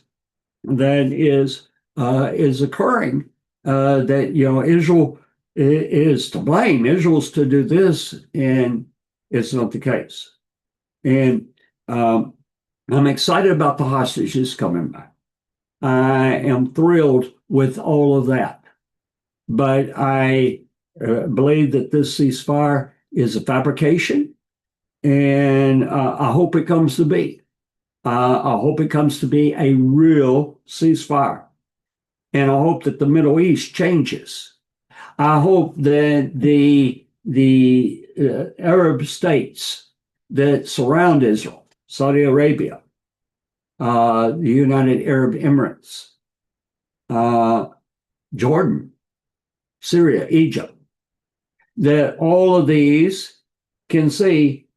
that is occurring, that, Israel is to blame. Israel's to do this, and it's not the case. And I'm excited about the hostages coming back. I am thrilled with all of that. But I believe that this ceasefire is a fabrication, and I hope it comes to be. I hope it comes to be a real ceasefire. And I hope that the Middle East changes. I hope that the Arab states that surround Israel, Saudi Arabia, the United Arab Emirates, Jordan, Syria, Egypt, that all of these can see,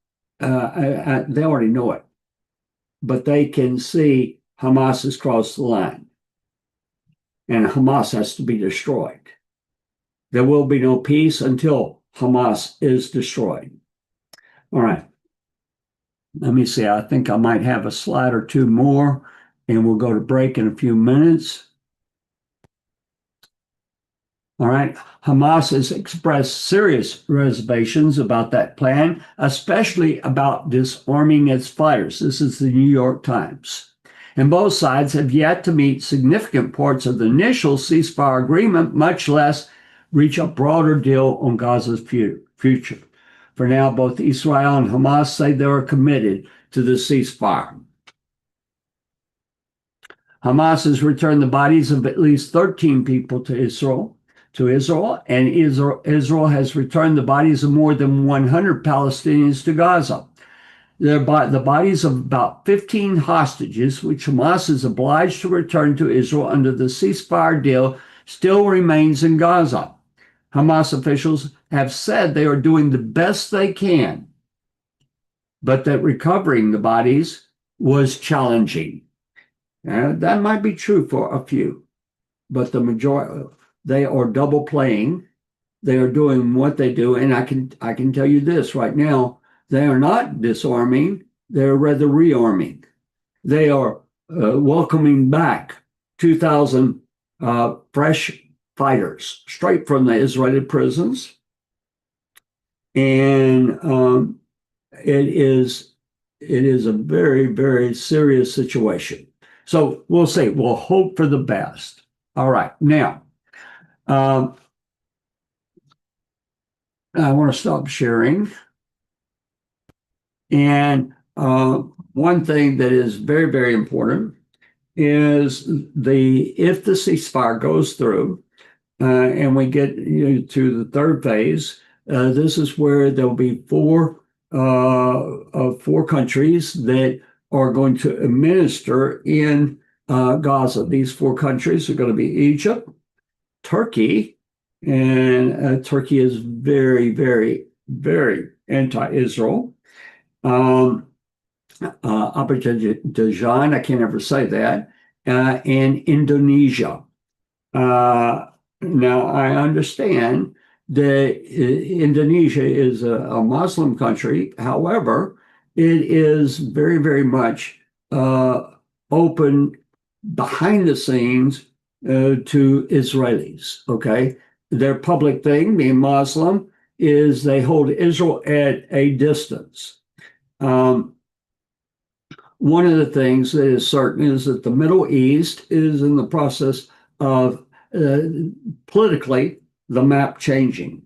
they already know it, but they can see Hamas has crossed the line, and Hamas has to be destroyed. There will be no peace until Hamas is destroyed. All right. Let me see. I think I might have a slide or two more, and we'll go to break in a few minutes. All right. Hamas has expressed serious reservations about that plan, especially about disarming its fighters. This is the New York Times. And both sides have yet to meet significant parts of the initial ceasefire agreement, much less reach a broader deal on Gaza's future. For now, both Israel and Hamas say they are committed to the ceasefire. Hamas has returned the bodies of at least 13 people to Israel, and Israel has returned the bodies of more than 100 Palestinians to Gaza. The bodies of about 15 hostages, which Hamas is obliged to return to Israel under the ceasefire deal, still remains in Gaza. Hamas officials have said they are doing the best they can, but that recovering the bodies was challenging. That might be true for a few, but the majority, they are double playing. They are doing what they do, and I can tell you this right now: they are not disarming; they are rather rearming. They are welcoming back 2,000 fresh fighters straight from the Israeli prisons, and it is a very, very serious situation. So we'll see. We'll hope for the best. All right, now. I want to stop sharing. And one thing that is very, very important is if the ceasefire goes through and we get to the third phase, this is where there'll be four countries that are going to administer in Gaza. These four countries are going to be Egypt, Turkey, and Turkey is very, very, very anti-Israel. Azerbaijan, I can't ever say that, and Indonesia. Now, I understand that Indonesia is a Muslim country. However, it is very, very much open behind the scenes to Israelis, okay? Their public thing, being Muslim, is they hold Israel at a distance. One of the things that is certain is that the Middle East is in the process of politically the map changing.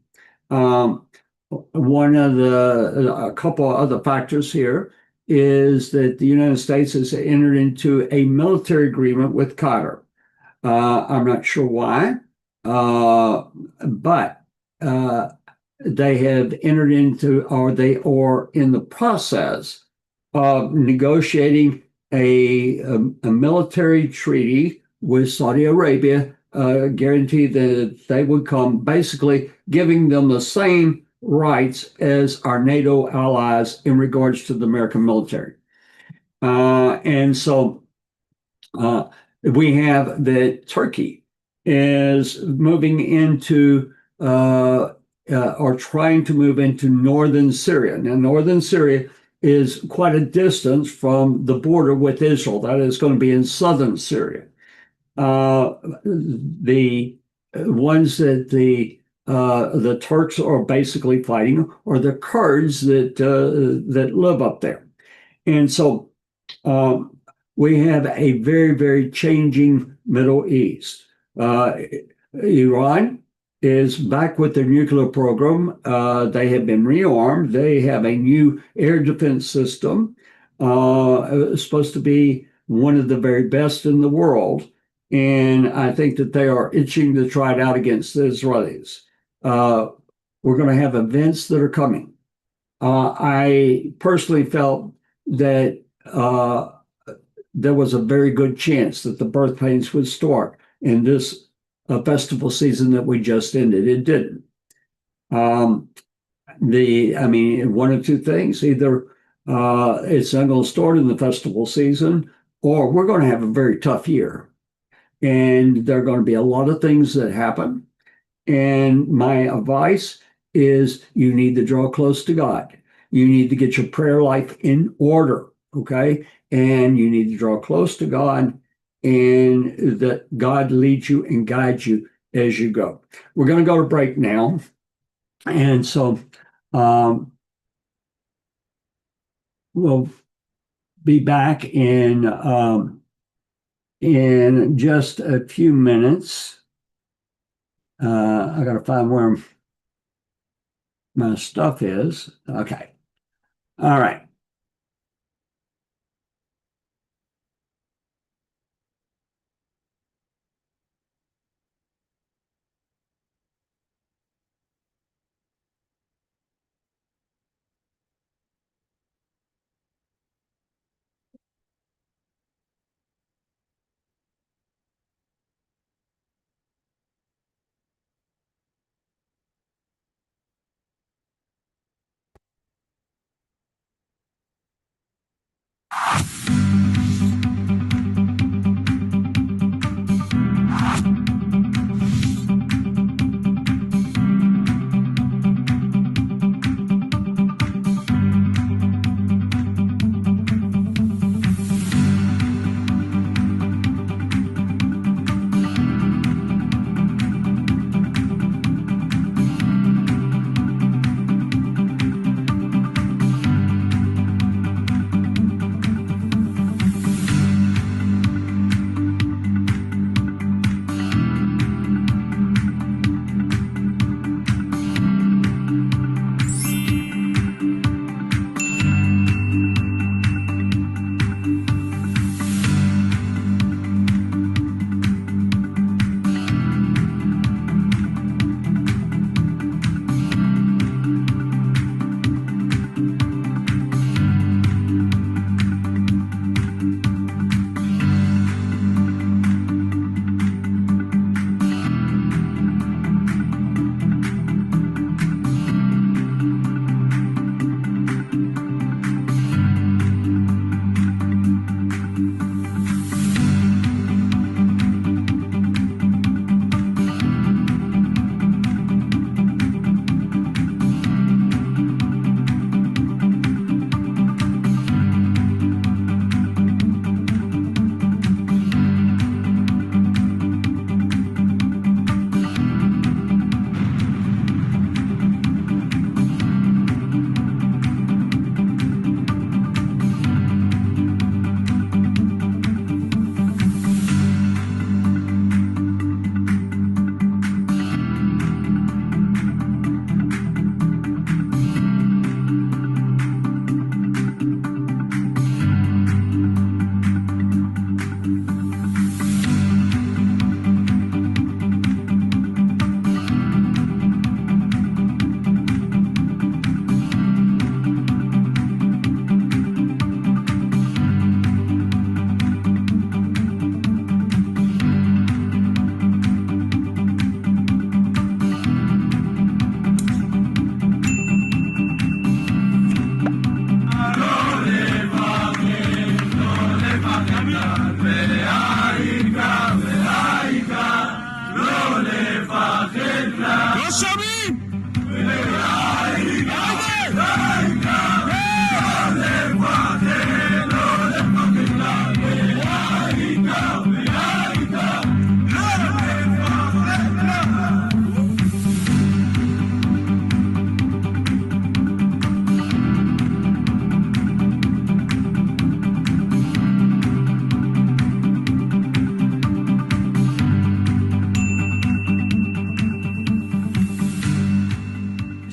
A couple of other factors here is that the United States has entered into a military agreement with Qatar. I'm not sure why, but they have entered into, or they are in the process of negotiating a military treaty with Saudi Arabia, guarantee that they would come, basically giving them the same rights as our NATO allies in regards to the American military. And so we have that Turkey is moving into or trying to move into northern Syria. Now, northern Syria is quite a distance from the border with Israel. That is going to be in southern Syria. The ones that the Turks are basically fighting are the Kurds that live up there. And so we have a very, very changing Middle East. Iran is back with their nuclear program. They have been rearmed. They have a new air defense system. It's supposed to be one of the very best in the world. And I think that they are itching to try it out against the Israelis. We're going to have events that are coming. I personally felt that there was a very good chance that the birth pains would start in this festival season that we just ended. It didn't. One of two things: either it's not going to start in the festival season, or we're going to have a very tough year, and there are going to be a lot of things that happen. And my advice is you need to draw close to God. You need to get your prayer life in order, okay? And you need to draw close to God, and that God leads you and guides you as you go. We're going to go to break now. And so we'll be back in just a few minutes. I got to find where my stuff is. Okay. All right.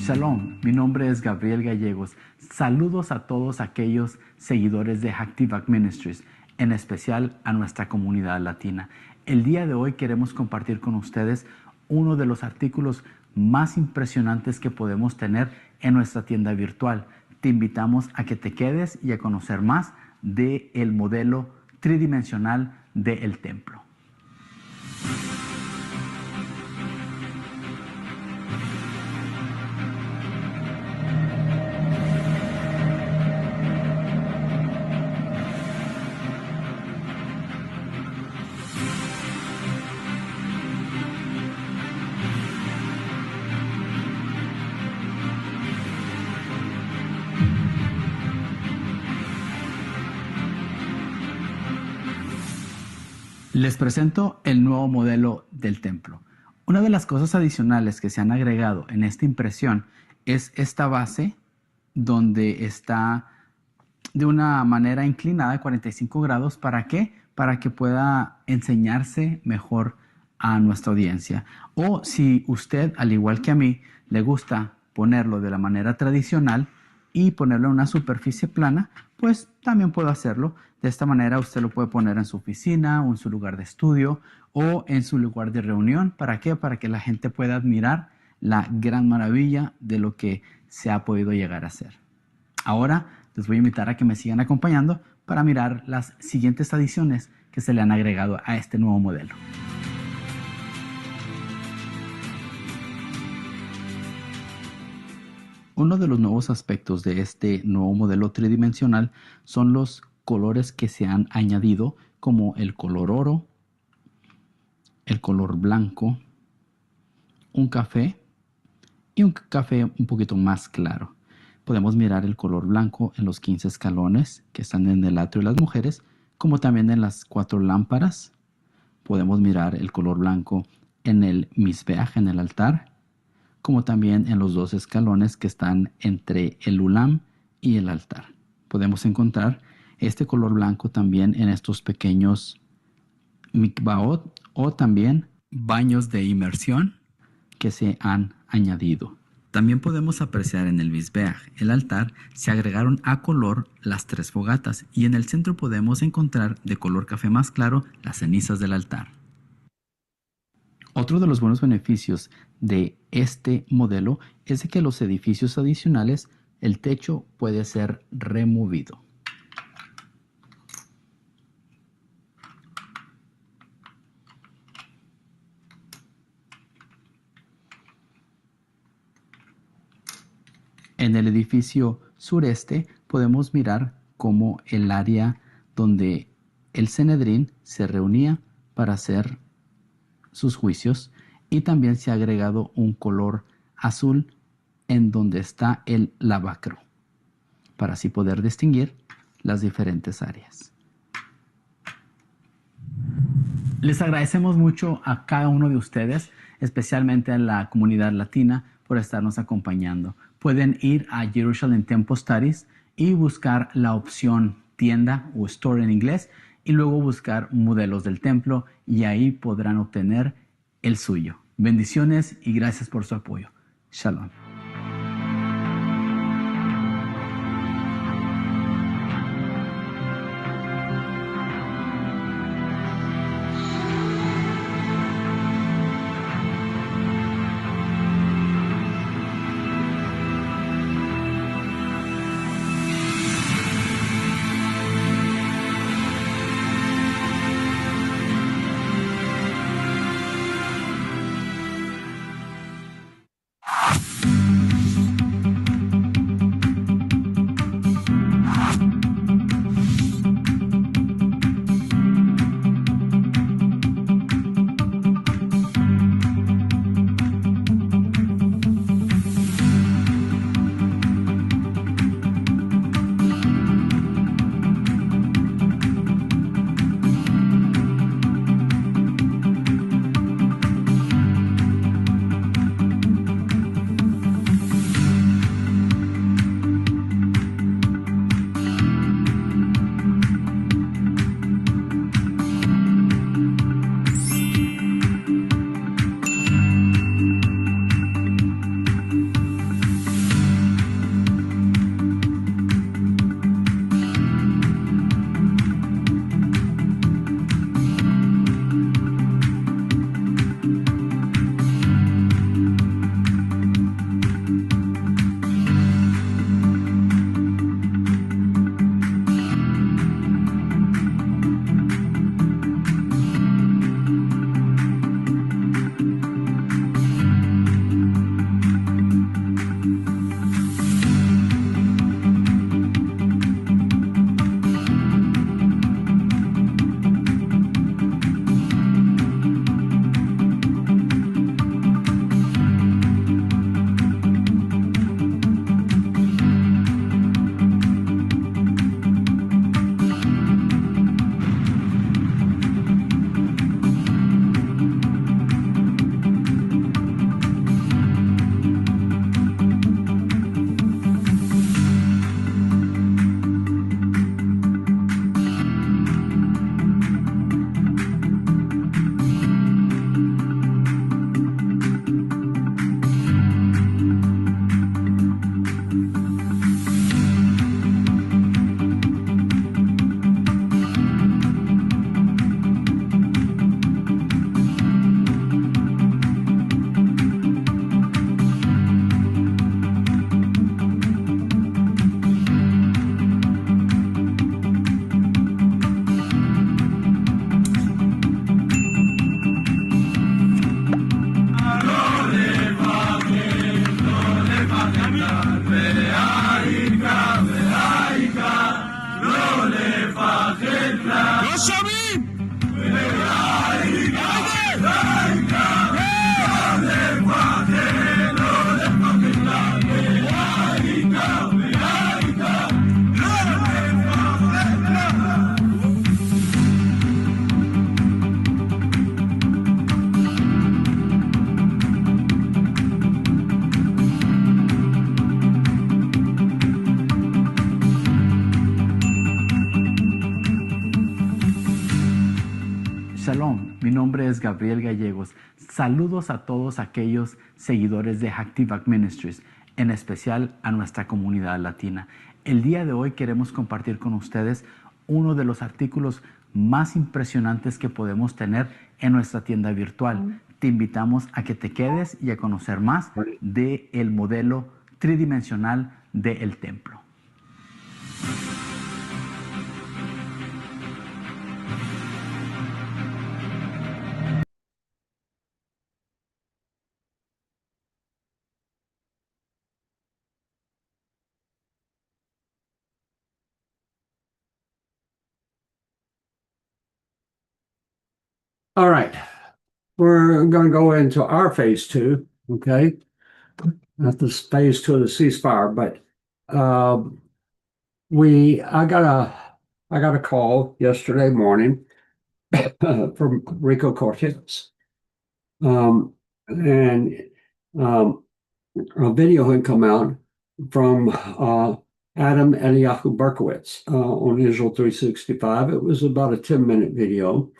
Shalom, mi nombre es Gabriel Gallegos. Saludos a todos aquellos seguidores de Active Ministries, en especial a nuestra comunidad latina. El día de hoy queremos compartir con ustedes uno de los artículos más impresionantes que podemos tener en nuestra tienda virtual. Te invitamos a que te quedes y a conocer más del modelo tridimensional del templo. Les presento el nuevo modelo del templo. Una de las cosas adicionales que se han agregado en esta impresión es esta base donde está de una manera inclinada de 45 grados. ¿Para qué? Para que pueda enseñarse mejor a nuestra audiencia. O si usted, al igual que a mí, le gusta ponerlo de la manera tradicional y ponerlo en una superficie plana, pues también puedo hacerlo. De esta manera usted lo puede poner en su oficina o en su lugar de estudio o en su lugar de reunión. ¿Para qué? Para que la gente pueda admirar la gran maravilla de lo que se ha podido llegar a hacer. Ahora les voy a invitar a que me sigan acompañando para mirar las siguientes adiciones que se le han agregado a este nuevo modelo. Uno de los nuevos aspectos de este nuevo modelo tridimensional son los colores que se han añadido, como el color oro, el color blanco, un café y un café un poquito más claro. Podemos mirar el color blanco en los 15 escalones que están en el atrio de las mujeres, como también en las 4 lámparas. Podemos mirar el color blanco en el misbeach, en el altar, como también en los 2 escalones que están entre el ulam y el altar. Podemos encontrar este color blanco también en estos pequeños mikvaot o también baños de inmersión que se han añadido. También podemos apreciar en el misbeach, el altar, se agregaron a color las 3 fogatas y en el centro podemos encontrar de color café más claro las cenizas del altar. Otro de los buenos beneficios de este modelo es de que los edificios adicionales, el techo puede ser removido. En el edificio sureste podemos mirar cómo el área donde el Sanedrín se reunía para hacer sus juicios, y también se ha agregado un color azul en donde está el lavacro para así poder distinguir las diferentes áreas. Les agradecemos mucho a cada uno de ustedes, especialmente a la comunidad latina, por estarnos acompañando. Pueden ir a Jerusalem Temple Studies y buscar la opción tienda o store en inglés y luego buscar modelos del templo y ahí podrán obtener el suyo. Bendiciones y gracias por su apoyo. Shalom. Mi nombre es Gabriel Gallegos. Saludos a todos aquellos seguidores de Hacktivac Ministries, en especial a nuestra comunidad latina. El día de hoy queremos compartir con ustedes uno de los artículos más impresionantes que podemos tener en nuestra tienda virtual. Te invitamos a que te quedes y a conocer más del modelo tridimensional del templo. All right. We're going to go into our phase two, okay? Not the phase two of the ceasefire, but I got a call yesterday morning from Rico Cortez. And a video had come out from Adam Eliyahu Berkowitz on Israel 365. It was about a 10-minute video.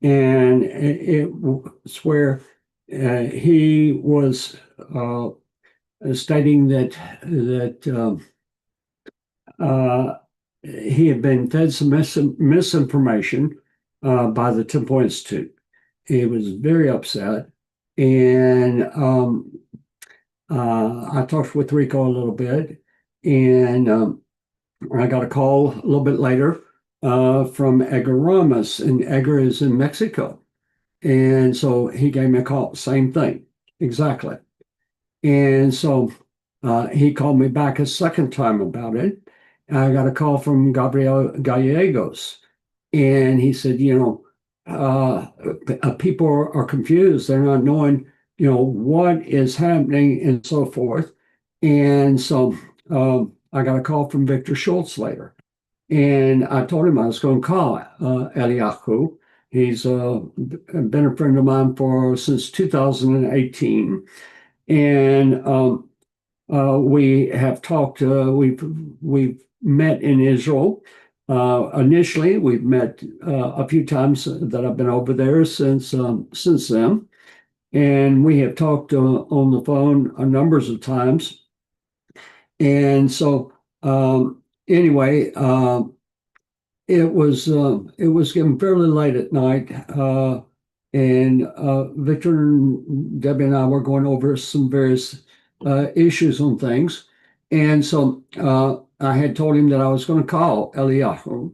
And it was where he was stating that he had been fed some misinformation by the Temple Institute. He was very upset. And I talked with Rico a little bit, and I got a call a little bit later from Edgar Ramos, and Edgar is in Mexico. And so he gave me a call, same thing, exactly. And so he called me back a second time about it. I got a call from Gabriel Gallegos, and he said, people are confused. They're not knowing, what is happening and so forth. And so I got a call from Victor Schultz later. And I told him I was going to call Eliyahu. He's been a friend of mine since 2018. And we have talked, we've met in Israel. Initially, we've met a few times that I've been over there since then. And we have talked on the phone numbers of times. And so anyway, it was getting fairly late at night, and Victor and Debbie and I were going over some various issues on things, and so I had told him that I was going to call Eliyahu,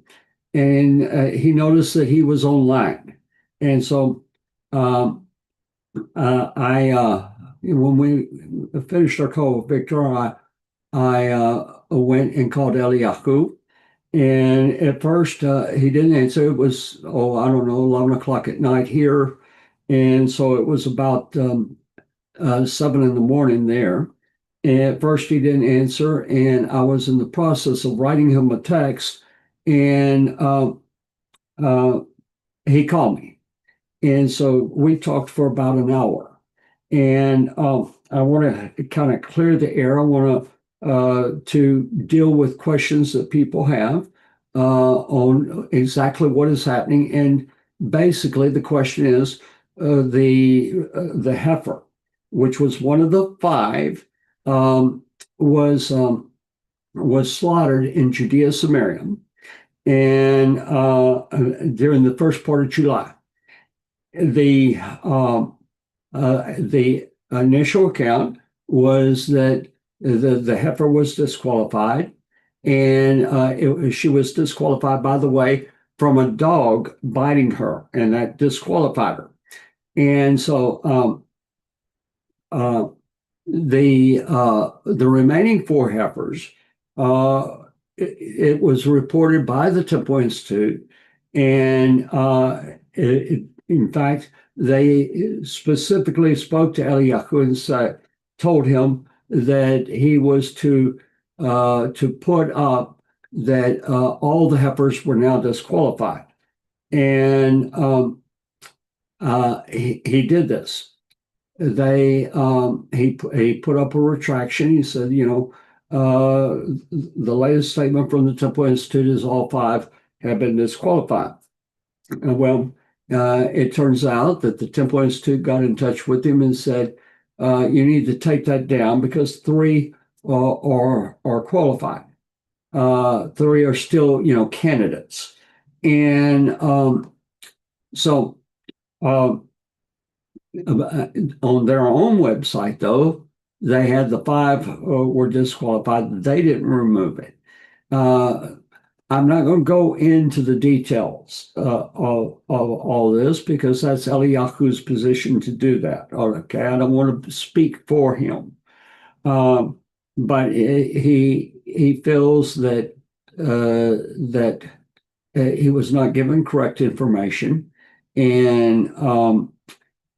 and he noticed that he was online, and so when we finished our call with Victor, I went and called Eliyahu. And at first, he didn't answer. It was, I don't know, 11 o'clock at night here. And so it was about 7 in the morning there. And at first, he didn't answer. And I was in the process of writing him a text. And he called me. And so we talked for about an hour. And I want to kind of clear the air. I want to deal with questions that people have on exactly what is happening. And basically, the question is the heifer, which was one of the five, was slaughtered in Judea-Samaria, and during the first part of July. The initial account was that the heifer was disqualified, and she was disqualified, by the way, from a dog biting her, and that disqualified her. And so the remaining four heifers, it was reported by the Temple Institute, and in fact, they specifically spoke to Eliyahu and told him that he was to put up that all the heifers were now disqualified, and he did this. He put up a retraction. He said, the latest statement from the Temple Institute is all five have been disqualified. Well, It turns out that the Temple Institute got in touch with him and said, you need to take that down because three are qualified. Three are still, candidates. And so on their own website, though, they had the five were disqualified. They didn't remove it. I'm not going to go into the details of all this because that's Eliyahu's position to do that. Okay, I don't want to speak for him, but he feels that he was not given correct information, and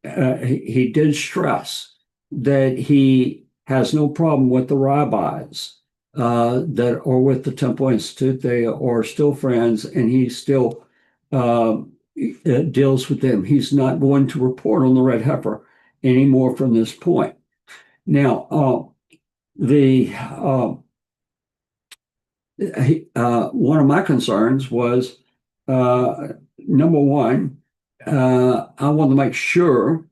he did stress that he has no problem with the rabbis that are with the Temple Institute. They are still friends, and he still deals with them. He's not going to report on the Red Heifer anymore from this point. Now, one of my concerns was number one, I want to make sure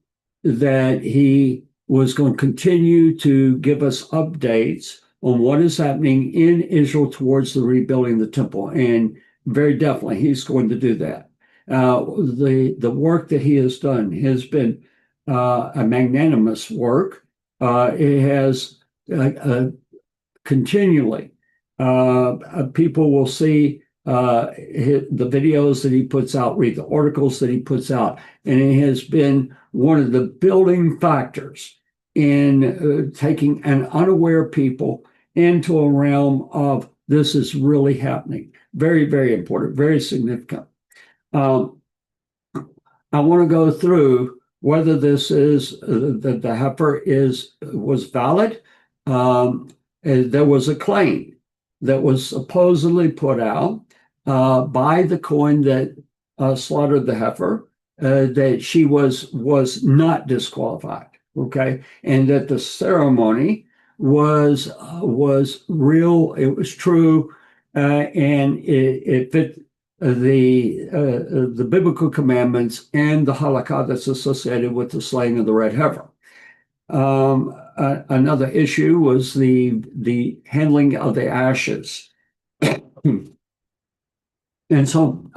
that he was going to continue to give us updates on what is happening in Israel towards the rebuilding of the temple. And very definitely he's going to do that. The work that he has done has been a magnanimous work. It has continually, people will see the videos that he puts out, read the articles that he puts out, and it has been one of the building factors in taking an unaware people into a realm of this is really happening. Very, very important, very significant. I want to go through whether this is the heifer was valid. There was a claim that was supposedly put out by the Kohen that slaughtered the heifer, that she was not disqualified, okay, and that the ceremony was real, it was true, and it fit the biblical commandments and the halakha that's associated with the slaying of the red heifer. Another issue was the handling of the ashes. And so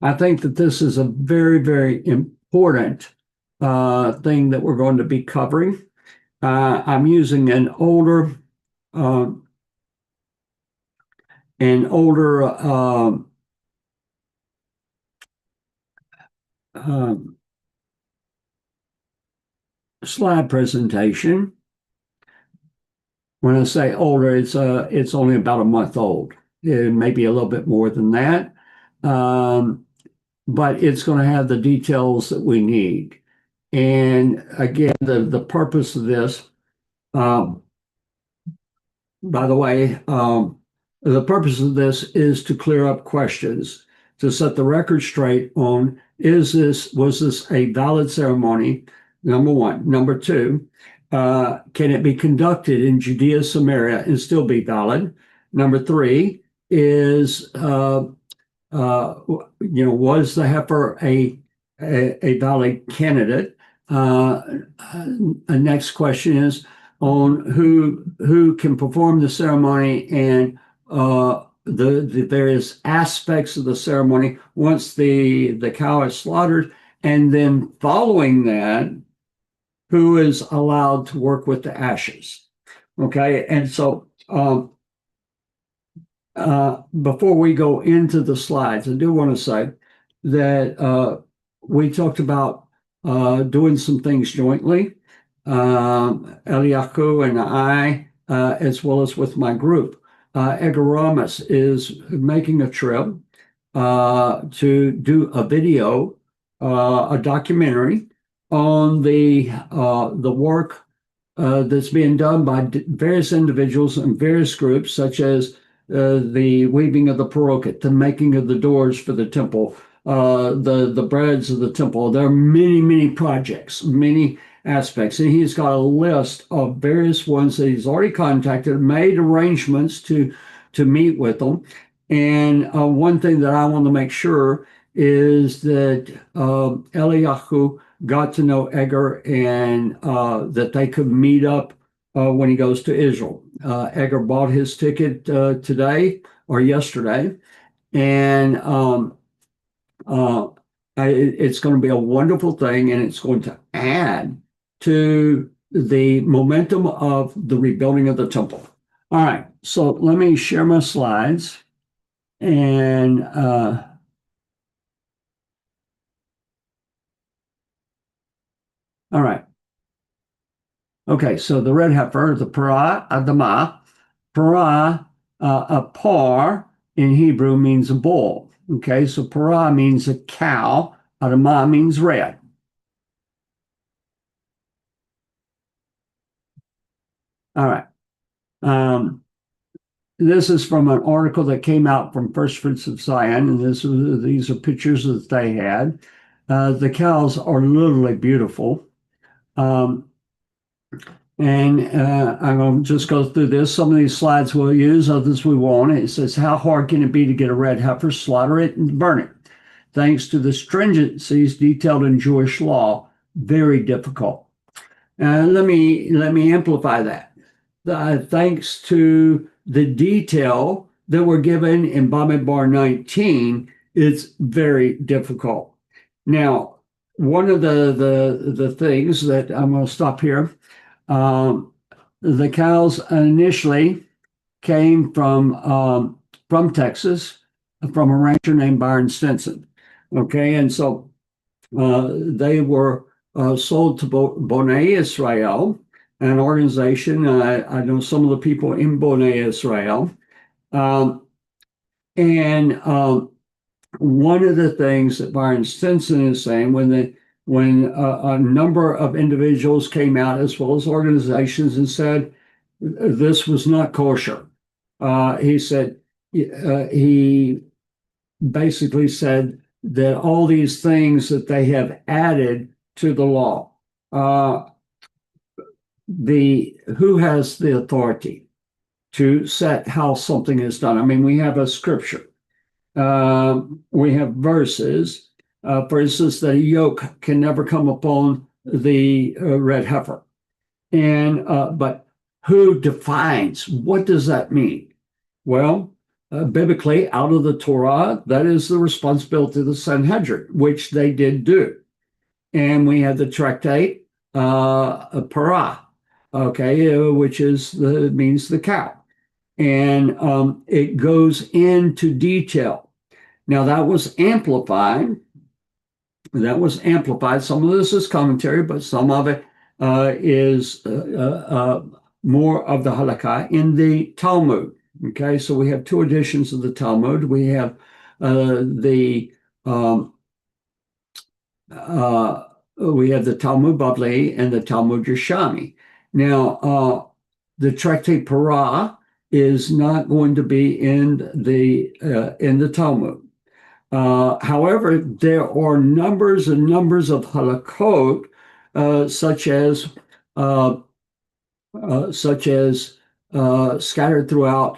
I think that this is a very, very important thing that we're going to be covering. I'm using an older slide presentation. When I say older, it's only about a month old, maybe a little bit more than that, but it's going to have the details that we need. And again, the purpose of this, by the way, the purpose of this is to clear up questions, to set the record straight on was this a valid ceremony? Number one. Number two, can it be conducted in Judea-Samaria and still be valid? Number three is, was the heifer a valid candidate? Next question is on who can perform the ceremony and the various aspects of the ceremony once the cow is slaughtered, and then following that, who is allowed to work with the ashes. Okay, and so before we go into the slides, I do want to say that we talked about doing some things jointly, Eliyahu and I, as well as with my group. Edgar Ramos is making a trip to do a video, a documentary on the work that's being done by various individuals and various groups, such as the weaving of the paroket, the making of the doors for the temple, the breads of the temple. There are many, many projects, many aspects, and he's got a list of various ones that he's already contacted, made arrangements to meet with them. And one thing that I want to make sure is that Eliyahu got to know Edgar and that they could meet up when he goes to Israel. Edgar bought his ticket today or yesterday, and uh, it's going to be a wonderful thing, and it's going to add to the momentum of the rebuilding of the temple. All right, so let me share my slides. And all right. Okay, so the red heifer, the parah adamah, parah, a par in Hebrew means a bull. Okay, so parah means a cow, adamah means red. All right. This is from an article that came out from First Fruits of Zion, and these are pictures that they had. The cows are literally beautiful. Um, And I'm going to just go through this. Some of these slides we'll use, others we won't. It says, how hard can it be to get a red heifer, slaughter it, and burn it? Thanks to the stringencies detailed in Jewish law, very difficult. Let me amplify that. Thanks to the detail that were given in Bamidbar 19, it's very difficult. Now, one of the things that I'm going to stop here. The cows initially came from Texas, from a rancher named Byron Stinson. Okay, and so they were sold to Bonei Israel, an organization. I know some of the people in Bonei Israel, um, and one of the things that Byron Stinson is saying when a number of individuals came out as well as organizations and said this was not kosher. He said he basically said that all these things that they have added to the law, the who has the authority to set how something is done? I mean, we have a scripture. We have verses, for instance, that a yoke can never come upon the red heifer. And but who defines what does that mean? Well, biblically, out of the Torah, that is the responsibility of the Sanhedrin, which they did do. And we have the tractate, parah, okay, which means the cow, and it goes into detail. Now that was amplified. Some of this is commentary, but some of it is more of the halakha in the Talmud. Okay, so we have two editions of the Talmud. We have we have the Talmud Bavli and the Talmud Yerushalmi. Now, the Tractate Parah is not going to be in the Talmud. However, there are numbers and numbers of halakot, such as scattered throughout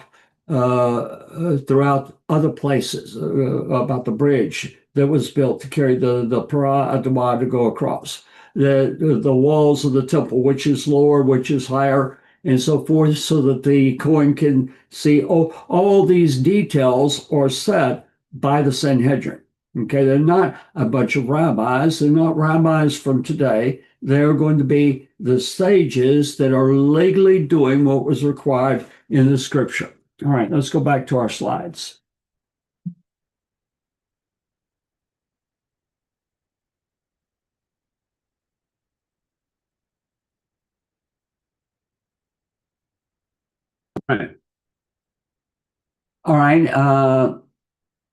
other places about the bridge that was built to carry the parah adamah to go across the walls of the temple, which is lower, which is higher, and so forth, so that the Kohen can see. Oh, all these details are set by the Sanhedrin. Okay, they're not a bunch of rabbis. They're not rabbis from today. They're going to be the sages that are legally doing what was required in the scripture. All right, let's go back to our slides. All right. All right.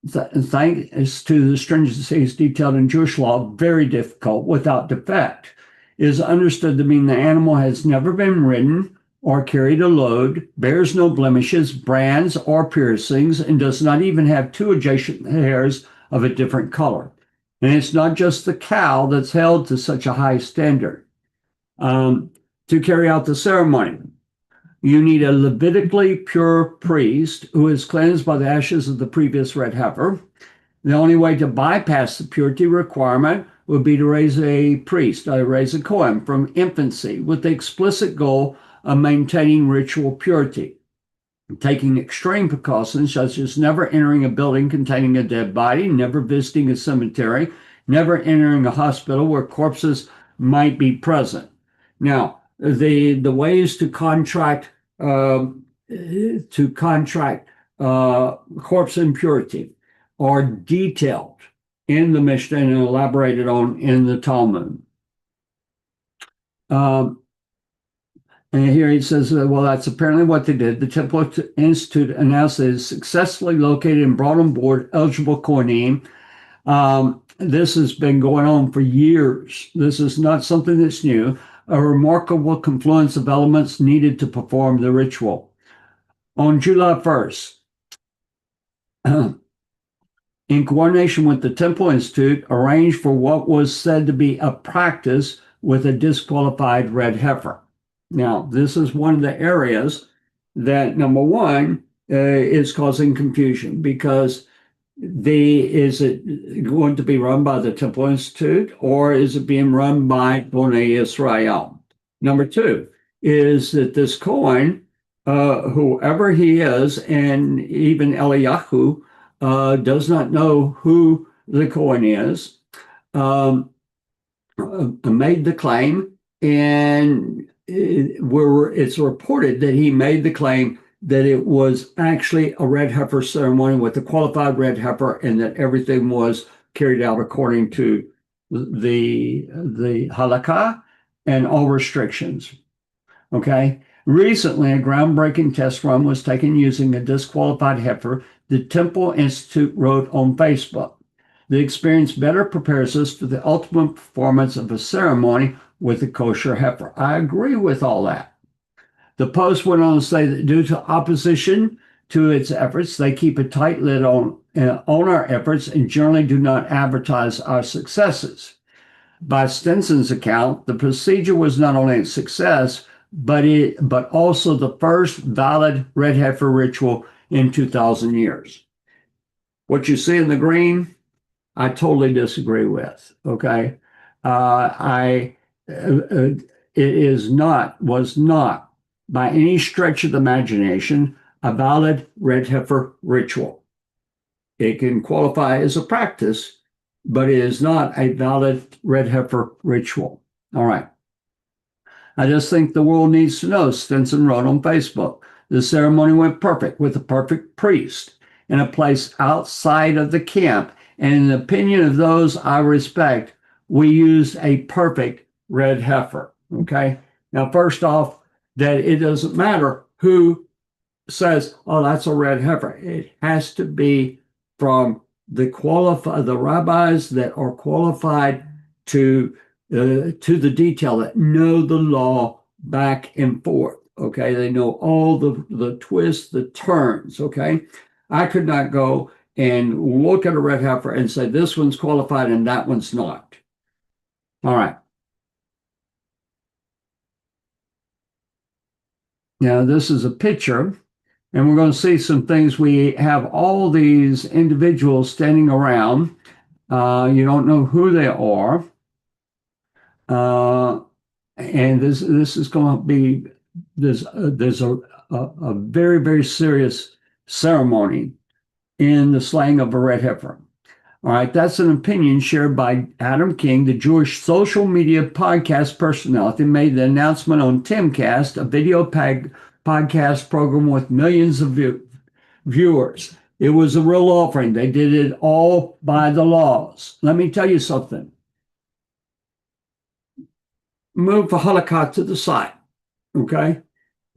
Thanks to the stringencies detailed in Jewish law, very difficult, without defect, is understood to mean the animal has never been ridden or carried a load, bears no blemishes, brands, or piercings, and does not even have two adjacent hairs of a different color. And it's not just the cow that's held to such a high standard. To carry out the ceremony, you need a Levitically pure priest who is cleansed by the ashes of the previous red heifer. The only way to bypass the purity requirement would be to raise a priest, raise a Kohen from infancy with the explicit goal of maintaining ritual purity, taking extreme precautions such as never entering a building containing a dead body, never visiting a cemetery, never entering a hospital where corpses might be present. Now, the ways to contract corpse impurity are detailed in the Mishnah and elaborated on in the Talmud. And here he says, well, that's apparently what they did. The Temple Institute announced that it is successfully located and brought on board eligible Kohanim. This has been going on for years. This is not something that's new. A remarkable confluence of elements needed to perform the ritual. On July 1st, in coordination with the Temple Institute, arranged for what was said to be a practice with a disqualified red heifer. Now, this is one of the areas that, number one, is causing confusion because is it going to be run by the Temple Institute or is it being run by Bnei Israel? Number two is that this Kohen, whoever he is, and even Eliyahu does not know who the Kohen is, made the claim, and it's reported that he made the claim that it was actually a red heifer ceremony with a qualified red heifer and that everything was carried out according to the halakha and all restrictions. Okay. Recently, a groundbreaking test run was taken using a disqualified heifer. The Temple Institute wrote on Facebook. The experience better prepares us for the ultimate performance of a ceremony with a kosher heifer. I agree with all that. The post went on to say that due to opposition to its efforts, they keep a tight lid on our efforts and generally do not advertise our successes. By Stinson's account, the procedure was not only a success, but also the first valid red heifer ritual in 2,000 years. What you see in the green, I totally disagree with. Okay, was not by any stretch of the imagination a valid red heifer ritual. It can qualify as a practice, but it is not a valid red heifer ritual. All right. I just think the world needs to know, Stinson wrote on Facebook, the ceremony went perfect with a perfect priest in a place outside of the camp. And in the opinion of those I respect, we used a perfect red heifer. Okay. Now, first off, that it doesn't matter who says, oh, that's a red heifer. It has to be from the rabbis that are qualified to the detail, that know the law back and forth. Okay, they know all the twists, the turns. Okay, I could not go and look at a red heifer and say this one's qualified and that one's not. All right. Now, this is a picture, and we're going to see some things. We have all these individuals standing around. You don't know who they are. And this is going to be, there's a very, very serious ceremony in the slaying of a red heifer. All right, that's an opinion shared by Adam King, the Jewish social media podcast personality, made the announcement on Timcast, a video podcast program with millions of viewers. It was a real offering. They did it all by the laws. Let me tell you something. Move the halakha to the side, okay?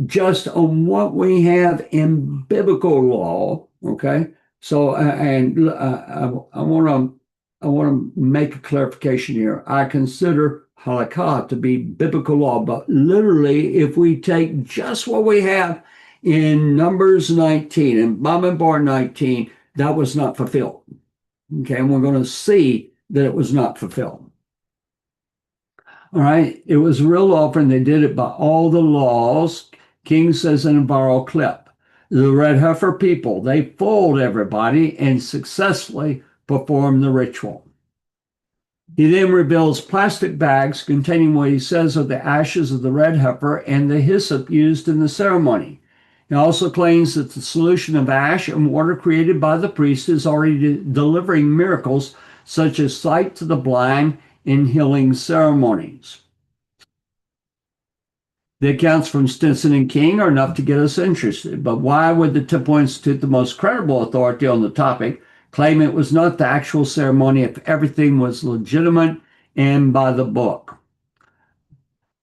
Just on what we have in biblical law, okay? So, and I want to make a clarification here. I consider halakha to be biblical law, but literally, if we take just what we have in Numbers 19 and Bamidbar 19, that was not fulfilled. Okay, and we're going to see that it was not fulfilled. All right, it was a real offering. They did it by all the laws. King says in a clip, the red heifer people, they fooled everybody and successfully perform the ritual. He then reveals plastic bags containing what he says are the ashes of the red heifer and the hyssop used in the ceremony. He also claims that the solution of ash and water created by the priest is already delivering miracles such as sight to the blind in healing ceremonies. The accounts from Stinson and King are enough to get us interested, but why would the Temple Institute, the most credible authority on the topic, claim it was not the actual ceremony if everything was legitimate and by the book?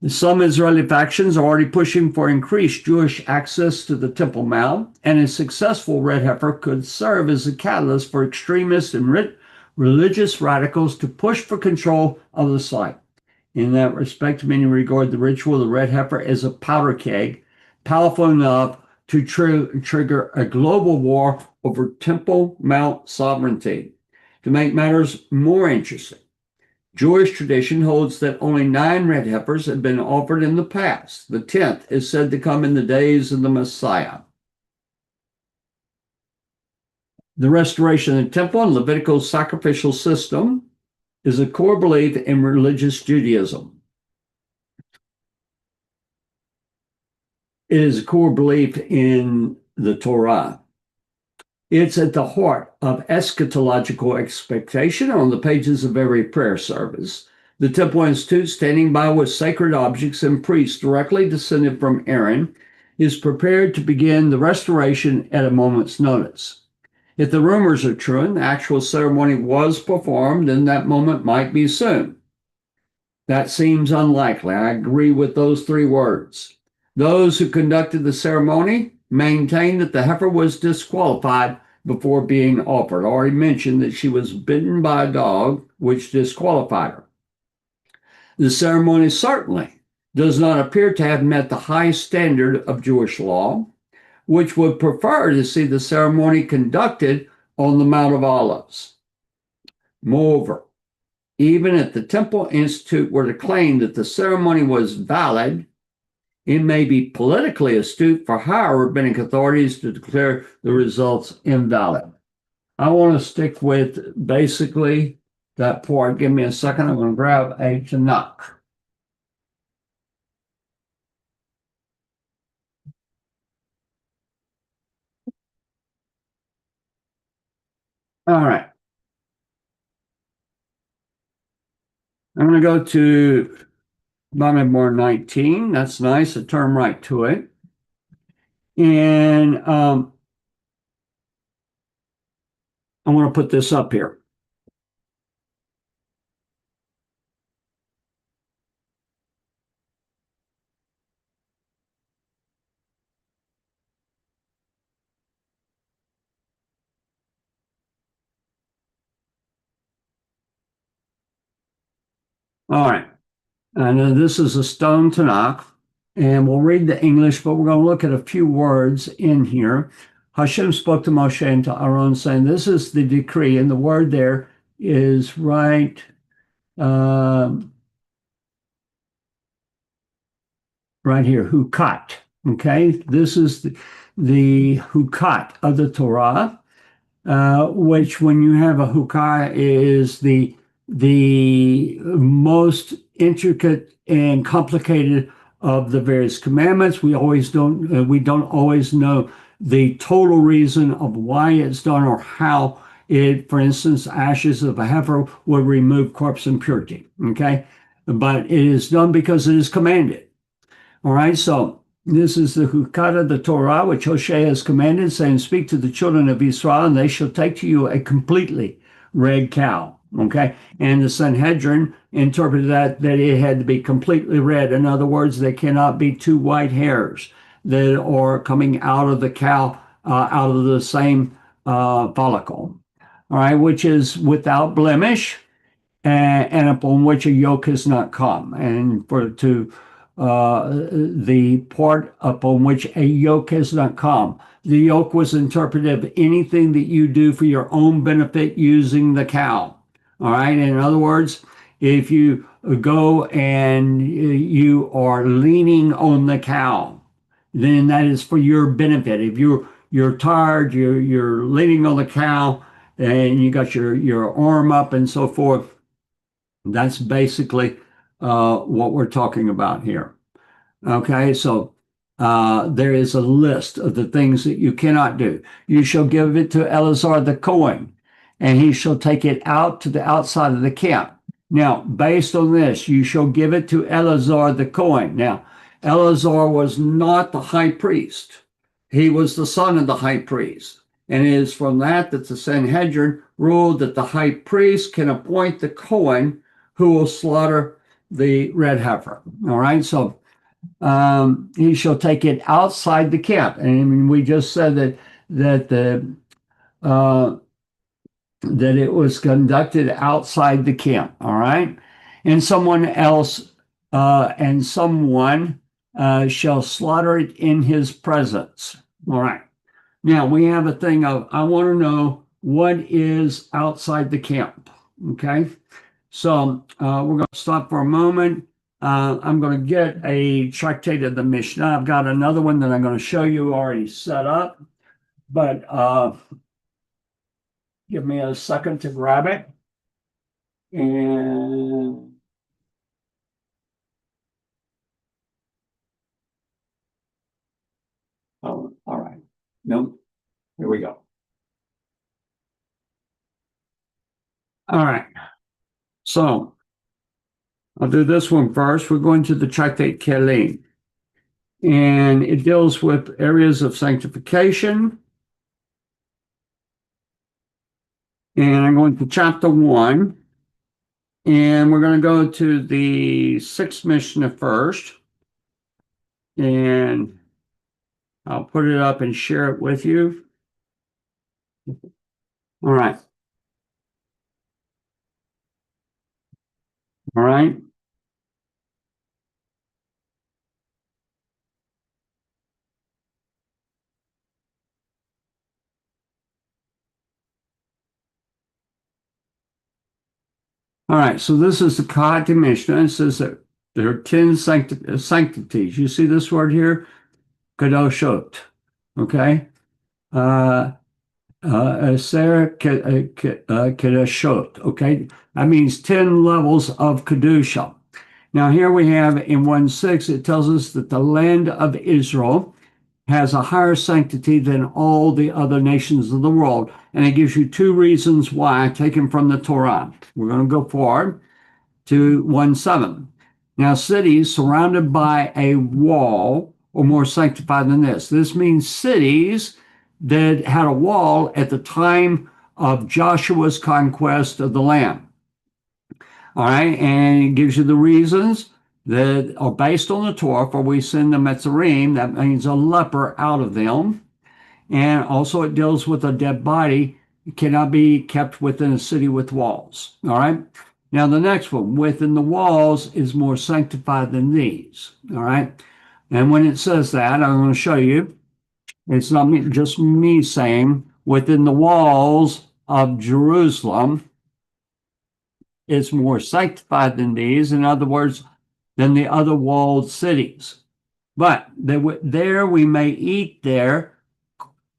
Some Israeli factions are already pushing for increased Jewish access to the Temple Mount, and a successful red heifer could serve as a catalyst for extremists and religious radicals to push for control of the site. In that respect, many regard the ritual of the red heifer as a powder keg, powerful enough to trigger a global war over Temple Mount sovereignty. To make matters more interesting, Jewish tradition holds that only 9 red heifers have been offered in the past. The 10th is said to come in the days of the Messiah. The restoration of the temple and Levitical sacrificial system is a core belief in religious Judaism. It is a core belief in the Torah. It's at the heart of eschatological expectation on the pages of every prayer service. The Temple Institute, standing by with sacred objects and priests directly descended from Aaron, is prepared to begin the restoration at a moment's notice. If the rumors are true and the actual ceremony was performed, then that moment might be soon. That seems unlikely. I agree with those 3 words. Those who conducted the ceremony maintained that the heifer was disqualified before being offered. I already mentioned that she was bitten by a dog, which disqualified her. The ceremony certainly does not appear to have met the high standard of Jewish law, which would prefer to see the ceremony conducted on the Mount of Olives. Moreover, even if the Temple Institute were to claim that the ceremony was valid, it may be politically astute for higher rabbinic authorities to declare the results invalid. I want to stick with basically that part. Give me a second. I'm going to grab a Tanakh. All right. I'm going to go to Bamidbar 19. That's nice. I turn right to it. And I want to put this up here. All right. And this is a stone Tanakh, and we'll read the English, but we're going to look at a few words in here. Hashem spoke to Moshe and to Aaron, saying, "This is the decree," and the word there is right here, hukat. Okay, this is the hukat of the Torah, which, when you have a hukah, is the most intricate and complicated of the various commandments. We don't always know the total reason of why it's done or how it, for instance, ashes of a heifer would remove corpse impurity. Okay, but it is done because it is commanded. All right, so this is the Hukata, the Torah, which Hosea has commanded, saying, "Speak to the children of Israel, and they shall take to you a completely red cow." Okay, and the Sanhedrin interpreted that it had to be completely red. In other words, there cannot be 2 white hairs that are coming out of the cow, out of the same follicle. All right, which is without blemish, and upon which a yoke has not come, and the part upon which a yoke has not come. The yoke was interpreted of anything that you do for your own benefit using the cow. All right. In other words, if you go and you are leaning on the cow, then that is for your benefit. If you're tired, you're leaning on the cow, and you got your arm up and so forth. That's basically what we're talking about here. Okay, so there is a list of the things that you cannot do. You shall give it to Eleazar the Cohen, and he shall take it out to the outside of the camp. Now, based on this, you shall give it to Eleazar the Cohen. Now, Eleazar was not the high priest. He was the son of the high priest. And it is from that that the Sanhedrin ruled that the high priest can appoint the Cohen who will slaughter the red heifer. All right, so he shall take it outside the camp. And I mean, we just said that it was conducted outside the camp. All right, and someone shall slaughter it in his presence. All right. Now we have a thing of I want to know what is outside the camp. Okay, so we're going to stop for a moment. I'm going to get a tractate of the Mishnah. I've got another one that I'm going to show you already set up, but give me a second to grab it. And oh, all right. Nope. Here we go. All right. So I'll do this one first. We're going to the Tractate Kelim, and it deals with areas of sanctification. And I'm going to chapter 1, and we're going to go to the 6th Mishnah first, and I'll put it up and share it with you. All right. All right. All right, so this is the Kahati Mishnah. It says that there are 10 sanctities. You see this word here? Kadoshot. Okay? Aser Kadoshot. Okay? That means 10 levels of Kedusha. Now, here we have in 1:6, it tells us that the land of Israel has a higher sanctity than all the other nations of the world. And it gives you 2 reasons why, taken from the Torah. We're going to go forward to 1:7. Now, cities surrounded by a wall are more sanctified than this. This means cities that had a wall at the time of Joshua's conquest of the land. All right, and it gives you the reasons that are based on the Torah, for we send the Metzarim, that means a leper, out of them. And also it deals with a dead body. It cannot be kept within a city with walls. All right. Now the next one, within the walls is more sanctified than these. All right. And when it says that, I'm going to show you, it's not just me saying within the walls of Jerusalem, it's more sanctified than these. In other words, than the other walled cities. But there we may eat there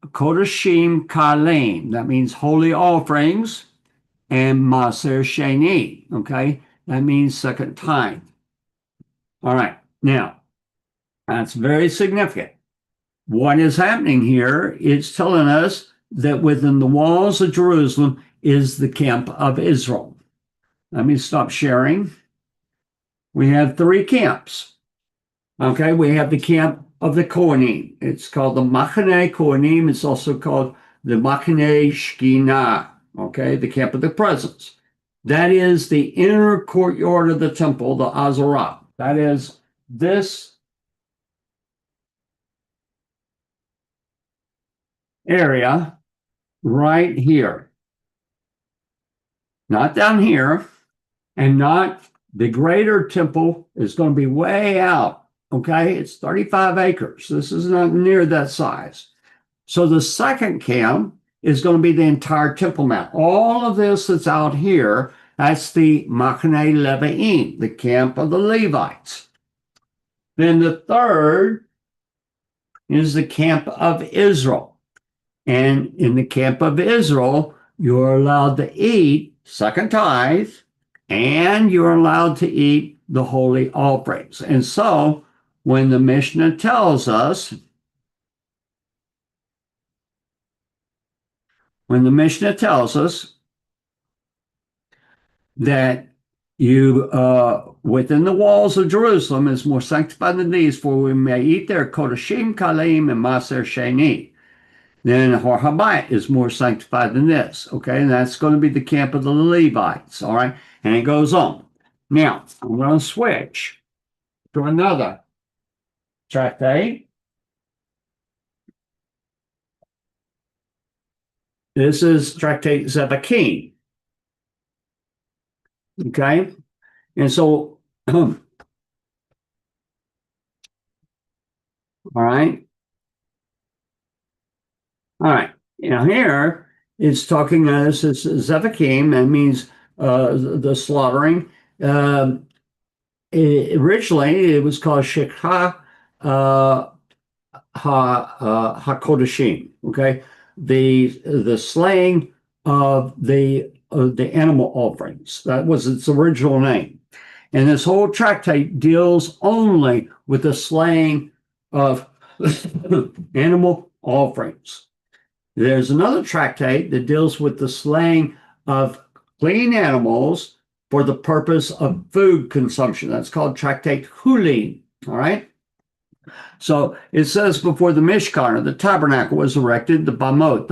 Kodashim Kalim. That means holy offerings, and Maser Sheni. Okay, that means second time. All right, now that's very significant. What is happening here? It's telling us that within the walls of Jerusalem is the camp of Israel. Let me stop sharing. We have 3 camps. Okay, we have the camp of the Kohanim. It's called the Machane Kohanim. It's also called the Machane Shekhinah. Okay, the camp of the presence. That is the inner courtyard of the temple, the Azorah. That is this area right here. Not down here, and not the greater temple is going to be way out. Okay, it's 35 acres. This is not near that size. So the second camp is going to be the entire Temple Mount. All of this that's out here, that's the Machane Levi'im, the camp of the Levites. Then the third is the camp of Israel. And in the camp of Israel, you're allowed to eat second tithe, and you're allowed to eat the holy offerings. And so when the Mishnah tells us, that you within the walls of Jerusalem is more sanctified than these, for we may eat there kodashim kalim and maser sheni. Then Har Habayit is more sanctified than this. Okay, and that's going to be the camp of the Levites. All right, and it goes on. Now I'm going to switch to another tractate. This is Tractate Zevakim. Okay, and so all right. All right. Now here it's talking as Zevakim. That means the slaughtering. Originally, it was called Shekha HaKodashim. Okay, the slaying of the animal offerings. That was its original name. And this whole tractate deals only with the slaying of animal offerings. There's another tractate that deals with the slaying of clean animals for the purpose of food consumption. That's called Tractate Hulin. All right. So it says before the Mishkan, or the tabernacle, was erected, the bamot,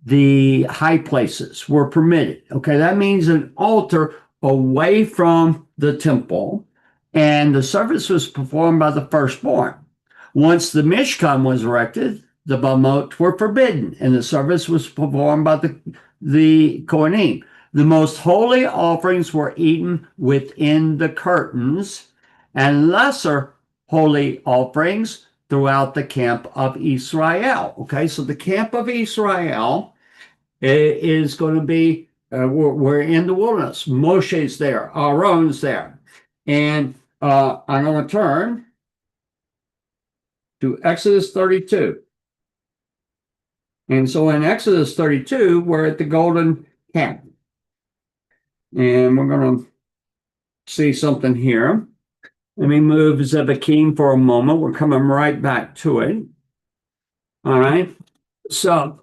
the high places were permitted. Okay, that means an altar away from the temple, and the service was performed by the firstborn. Once the Mishkan was erected, the bamot were forbidden, and the service was performed by the Kohanim. The most holy offerings were eaten within the curtains, and lesser holy offerings throughout the camp of Israel. Okay, so the camp of Israel is going to be, we're in the wilderness. Moshe's there, Aaron's there. And I'm going to turn to Exodus 32. And so in Exodus 32, we're at the golden calf. And we're going to see something here. Let me move Zevakim for a moment. We're coming right back to it. All right. So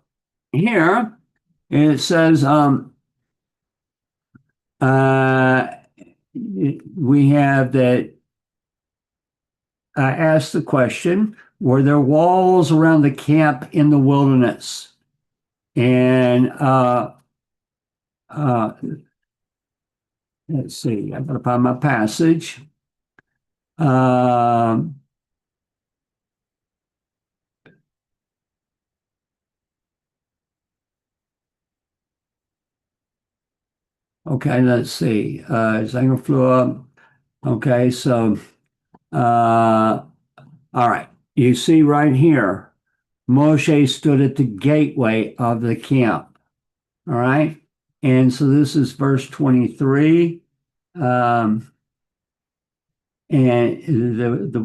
here it says we have that I asked the question, were there walls around the camp in the wilderness? And let's see, I've got to find my passage. Okay, let's see. Zanger flew up. Okay, so all right. You see right here, Moshe stood at the gateway of the camp. All right. And so this is verse 23. And it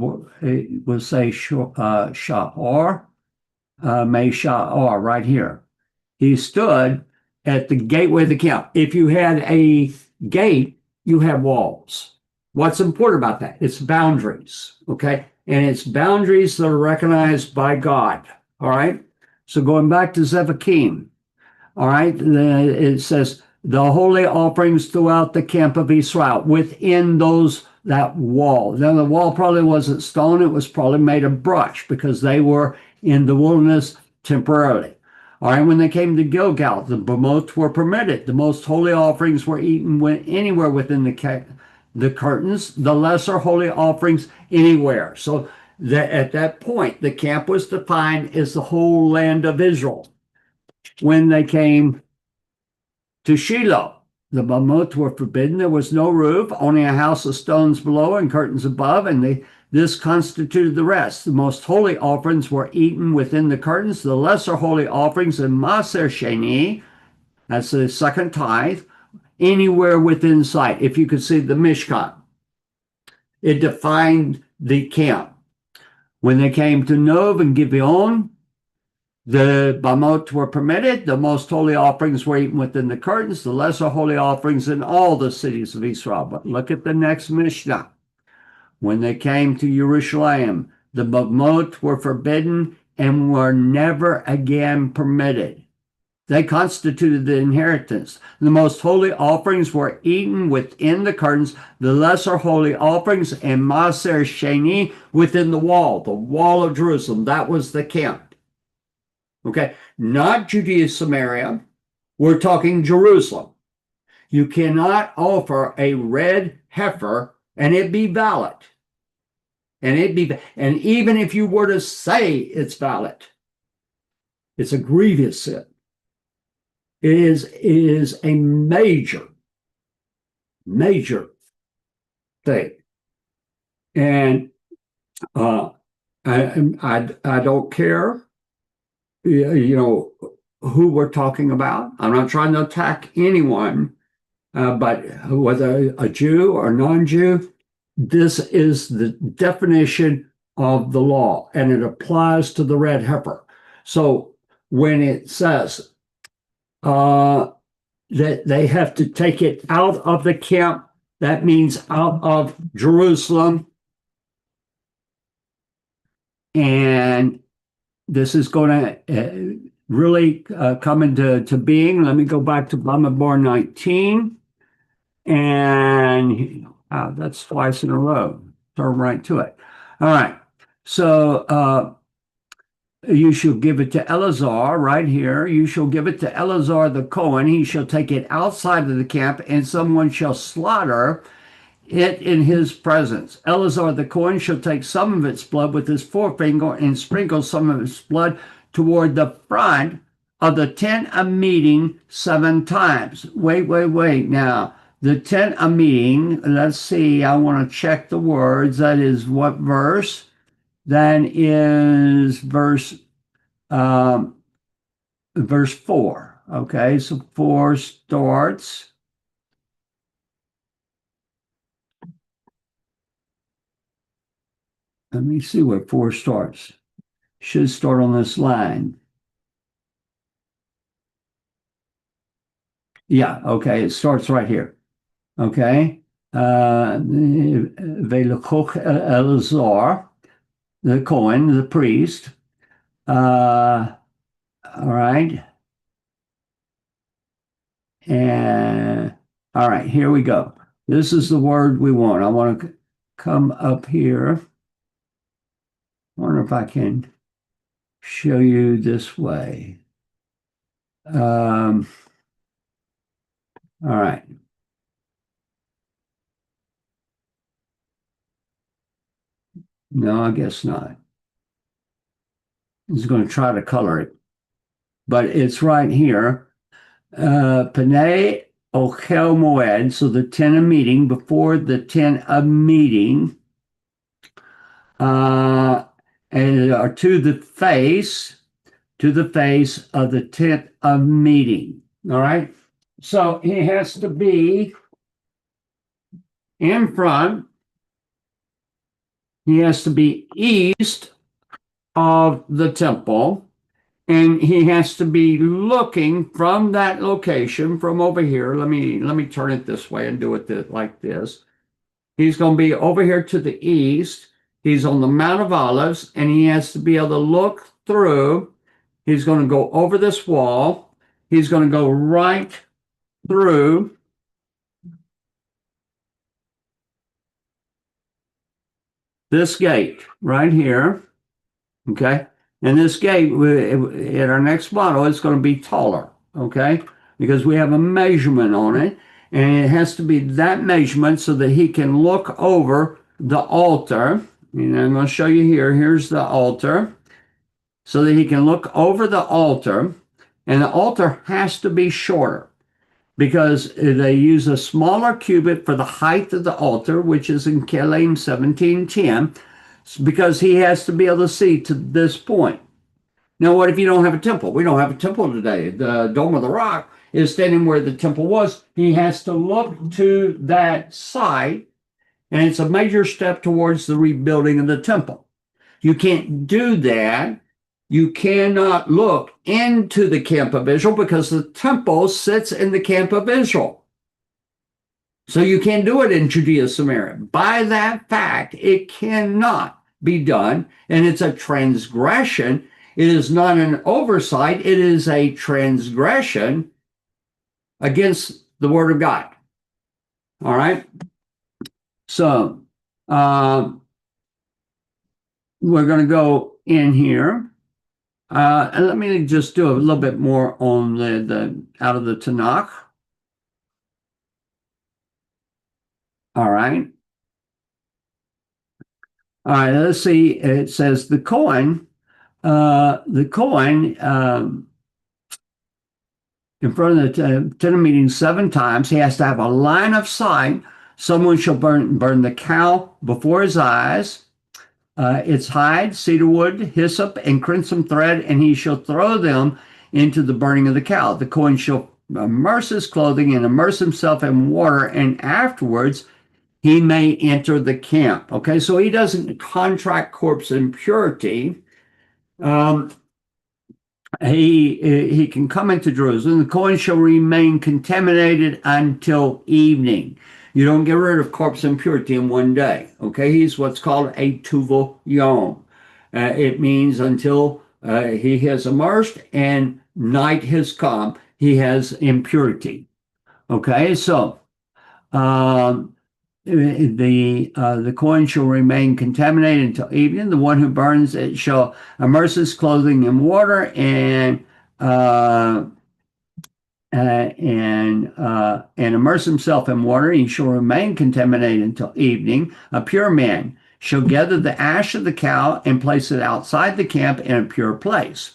will say Sha'or, May Sha'or, right here. He stood at the gateway of the camp. If you had a gate, you have walls. What's important about that? It's boundaries, okay? And it's boundaries that are recognized by God, all right? So going back to Zevakim, all right, it says the holy offerings throughout the camp of Israel within that wall. Then the wall probably wasn't stone, it was probably made of brush because they were in the wilderness temporarily. All right, when they came to Gilgal, the bamot were permitted. The most holy offerings were eaten anywhere within the curtains, the lesser holy offerings anywhere. So at that point, the camp was defined as the whole land of Israel. When they came to Shiloh, the bamot were forbidden. There was no roof, only a house of stones below and curtains above, and this constituted the rest. The most holy offerings were eaten within the curtains. The lesser holy offerings in Maser Sheni, that's the second tithe, anywhere within sight. If you could see the Mishkan, it defined the camp. When they came to Nov and Gibeon, The bamot were permitted. The most holy offerings were eaten within the curtains, the lesser holy offerings in all the cities of Israel. But look at the next Mishnah. When they came to Jerusalem, the bamot were forbidden and were never again permitted. They constituted the inheritance. The most holy offerings were eaten within the curtains, the lesser holy offerings and Maser Sheni within the wall of Jerusalem. That was the camp. Okay, not Judea-Samaria. We're talking Jerusalem. You cannot offer a red heifer and it be valid. And even if you were to say it's valid, it's a grievous sin. It is a major thing. And I don't care, who we're talking about. I'm not trying to attack anyone, but whether a Jew or non-Jew, this is the definition of the law, and it applies to the red heifer. So when it says that they have to take it out of the camp, that means out of Jerusalem. And this is going to really come into being. Let me go back to Bamidbar 19. And that's twice in a row. Turn right to it. All right. So you shall give it to Eleazar right here. You shall give it to Eleazar the Cohen. He shall take it outside of the camp, and someone shall slaughter it in his presence. Eleazar the Cohen shall take some of its blood with his forefinger and sprinkle some of its blood toward the front of the tent of meeting 7 times. Wait. Now, the tent of meeting, let's see, I want to check the words. That is what verse? That is verse 4. Okay, so 4 starts. Let me see where 4 starts. Should start on this line. Yeah, okay, it starts right here. Okay. Ve'lechoch Eleazar, the Cohen, the priest. All right. And all right, here we go. This is the word we want. I want to come up here. I wonder if I can show you this way. All right. No, I guess not. He's going to try to color it, but it's right here. Panei Ochel Moed, so the tent of meeting, before the tent of meeting, and to the face of the tent of meeting. All right. So he has to be in front. He has to be east of the temple, and he has to be looking from that location from over here. Let me turn it this way and do it like this. He's going to be over here to the east. He's on the Mount of Olives, and he has to be able to look through. He's going to go over this wall. He's going to go right through this gate right here. Okay. And this gate, at our next model, it's going to be taller. Okay. Because we have a measurement on it. And it has to be that measurement so that he can look over the altar. And I'm going to show you here. Here's the altar. So that he can look over the altar. And the altar has to be shorter, because they use a smaller cubit for the height of the altar, which is in Kelim 17:10, because he has to be able to see to this point. Now, what if you don't have a temple? We don't have a temple today. The Dome of the Rock is standing where the temple was. He has to look to that site, and it's a major step towards the rebuilding of the temple. You can't do that. You cannot look into the camp of Israel because the temple sits in the camp of Israel. So you can't do it in Judea-Samaria. By that fact, it cannot be done, and it's a transgression. It is not an oversight, it is a transgression against the word of God. All right? So we're going to go in here. And let me just do a little bit more on the out of the Tanakh. All right. All right, let's see. It says the Kohen in front of the tent of meeting 7 times, he has to have a line of sight. Someone shall burn the cow before his eyes, its hide, cedar wood, hyssop, and crimson thread, and he shall throw them into the burning of the cow. The Kohen shall immerse his clothing and immerse himself in water, and afterwards he may enter the camp. Okay, so he doesn't contract corpse impurity. He can come into Jerusalem. The Kohen shall remain contaminated until evening. You don't get rid of corpse impurity in one day. Okay, he's what's called a tuvel yom. It means until he has immersed and night has come, he has impurity. Okay, so the Kohen shall remain contaminated until evening. The one who burns it shall immerse his clothing in water and immerse himself in water. He shall remain contaminated until evening. A pure man shall gather the ash of the cow and place it outside the camp in a pure place.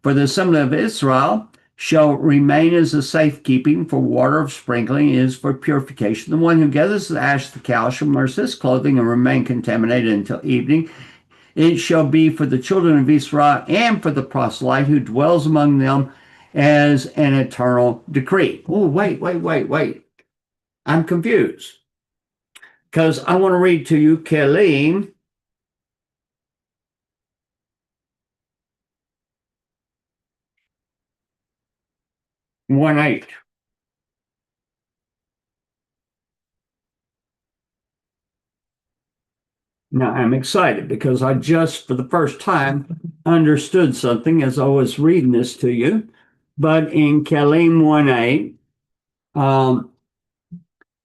For the assembly of Israel shall remain as a safekeeping, for water of sprinkling is for purification. The one who gathers the ash of the cow shall immerse his clothing and remain contaminated until evening. It shall be for the children of Israel and for the proselyte who dwells among them as an eternal decree. Oh, wait. I'm confused. Because I want to read to you Kelim 1:8. Now I'm excited because I just, for the first time, understood something as I was reading this to you. But in Kelim 1:8,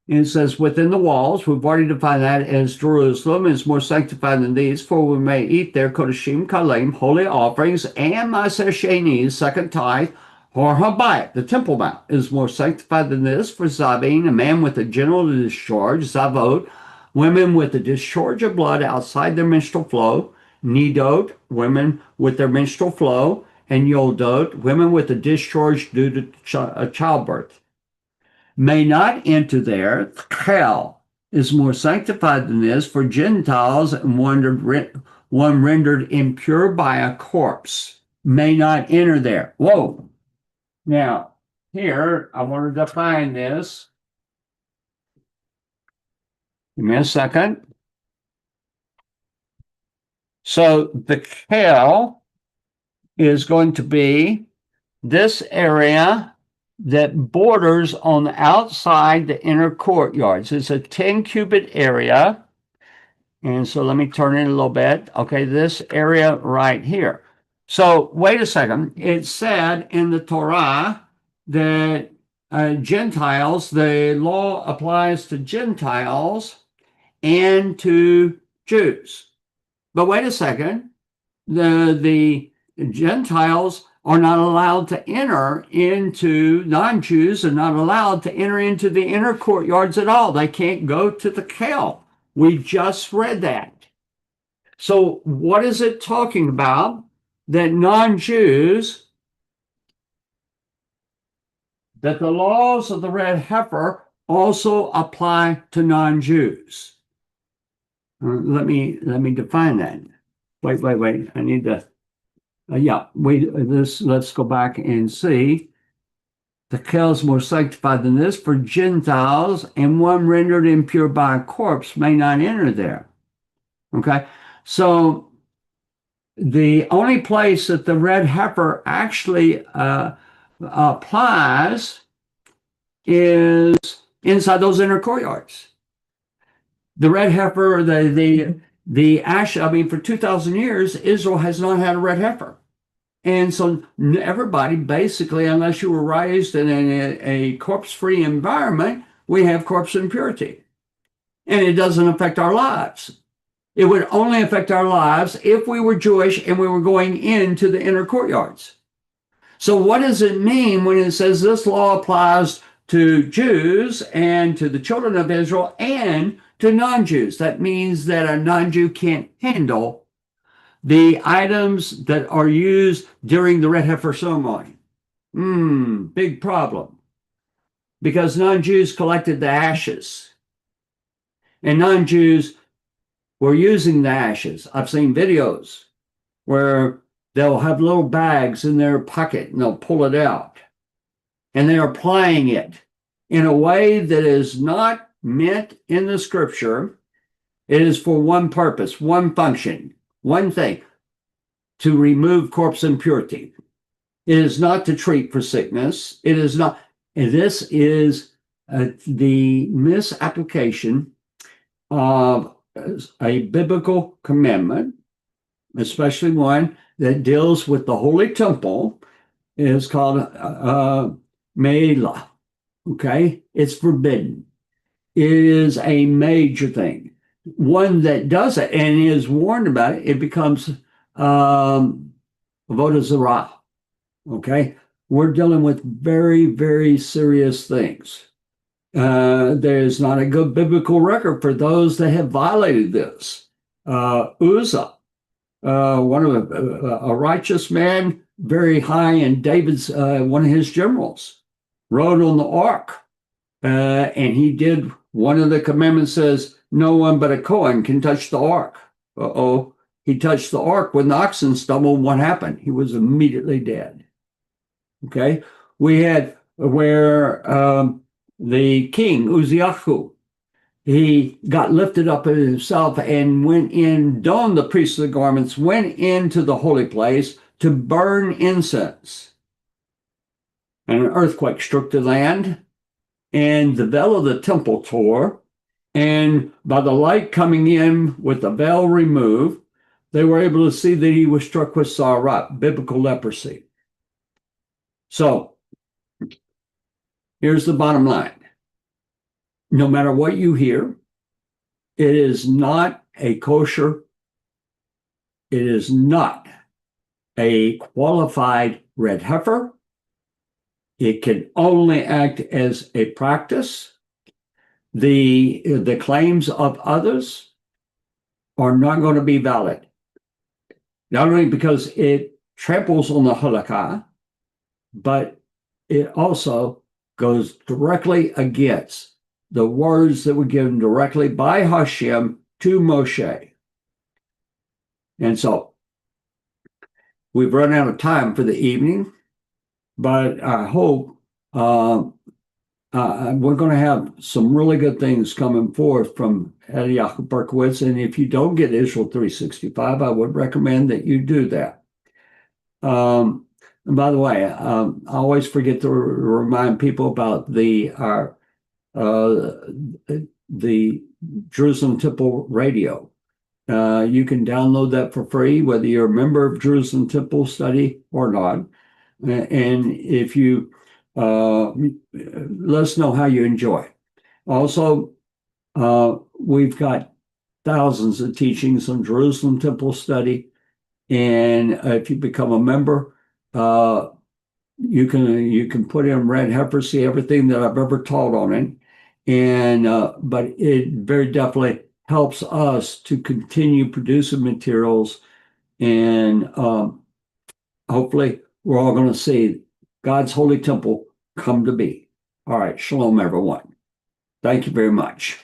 it says, within the walls, we've already defined that as Jerusalem is more sanctified than these, for we may eat there Kodashim Kalim, holy offerings, and Maaser Sheni, second tithe, or Habayit, the temple mount, is more sanctified than this, for Zabin, a man with a genital discharge, Zavot, women with a discharge of blood outside their menstrual flow, Nidot, women with their menstrual flow, and Yoldot, women with a discharge due to childbirth, may not enter there. Hell is more sanctified than this, for Gentiles and one rendered impure by a corpse may not enter there. Whoa. Now, here, I want to define this. Give me a second. So the hell is going to be this area that borders on the outside the inner courtyards. It's a 10 cubit area. And so let me turn it a little bit. Okay, this area right here. So wait a second. It said in the Torah that Gentiles, the law applies to Gentiles and to Jews. But wait a second. The Gentiles are not allowed to enter into, non-Jews are not allowed to enter into the inner courtyards at all. They can't go to the Kel. We just read that. So what is it talking about? That non-Jews, that the laws of the red heifer also apply to non-Jews. Let me define that. Wait. I need to. Let's go back and see. The Kel is more sanctified than this, for Gentiles and one rendered impure by a corpse may not enter there. Okay, so the only place that the red heifer actually applies is inside those inner courtyards. The red heifer, the ash. I mean, for 2,000 years, Israel has not had a red heifer, and so everybody basically, unless you were raised in a corpse-free environment, we have corpse impurity, and it doesn't affect our lives. It would only affect our lives if we were Jewish and we were going into the inner courtyards. So what does it mean when it says this law applies to Jews and to the children of Israel and to non-Jews? That means that a non-Jew can't handle the items that are used during the Red Heifer Ceremony. Big problem. Because non-Jews collected the ashes. And non-Jews were using the ashes. I've seen videos where they'll have little bags in their pocket and they'll pull it out. And they're applying it in a way that is not meant in the scripture. It is for one purpose, one function, one thing, to remove corpse impurity. It is not to treat for sickness. It is not. And this is the misapplication of a biblical commandment, especially one that deals with the Holy Temple. It is called Me'ila. Okay? It's forbidden. It is a major thing. One that does it and is warned about it, it becomes Avodah Zarah. Okay? We're dealing with very, very serious things. There's not a good biblical record for those that have violated this. Uzzah, one of a righteous man, very high in David's, one of his generals, rode on the ark, and he did one of the commandments says, no one but a Kohen can touch the ark. Uh-oh. He touched the ark when the oxen stumbled. What happened? He was immediately dead. Okay. We had where the king, Uzziah, he got lifted up in himself and went in, donned the priestly garments, went into the holy place to burn incense. And an earthquake struck the land, and the veil of the temple tore. And by the light coming in with the veil removed, they were able to see that he was struck with sarat, biblical leprosy. So here's the bottom line. No matter what you hear, it is not a kosher, it is not a qualified red heifer. It can only act as a practice. The claims of others are not going to be valid. Not only because it tramples on the halakha, but it also goes directly against the words that were given directly by Hashem to Moshe. And so we've run out of time for the evening, but I hope we're going to have some really good things coming forth from Eliyahu Berkowitz. And if you don't get Israel 365, I would recommend that you do that. And by the way, I always forget to remind people about the Jerusalem Temple Radio. You can download that for free, whether you're a member of Jerusalem Temple Study or not. And if you let us know how you enjoy. Also, we've got thousands of teachings on Jerusalem Temple Study. And if you become a member, you can put in Red Heifer, see everything that I've ever taught on it. And but it very definitely helps us to continue producing materials. And hopefully we're all going to see God's holy temple come to be. All right. Shalom, everyone. Thank you very much.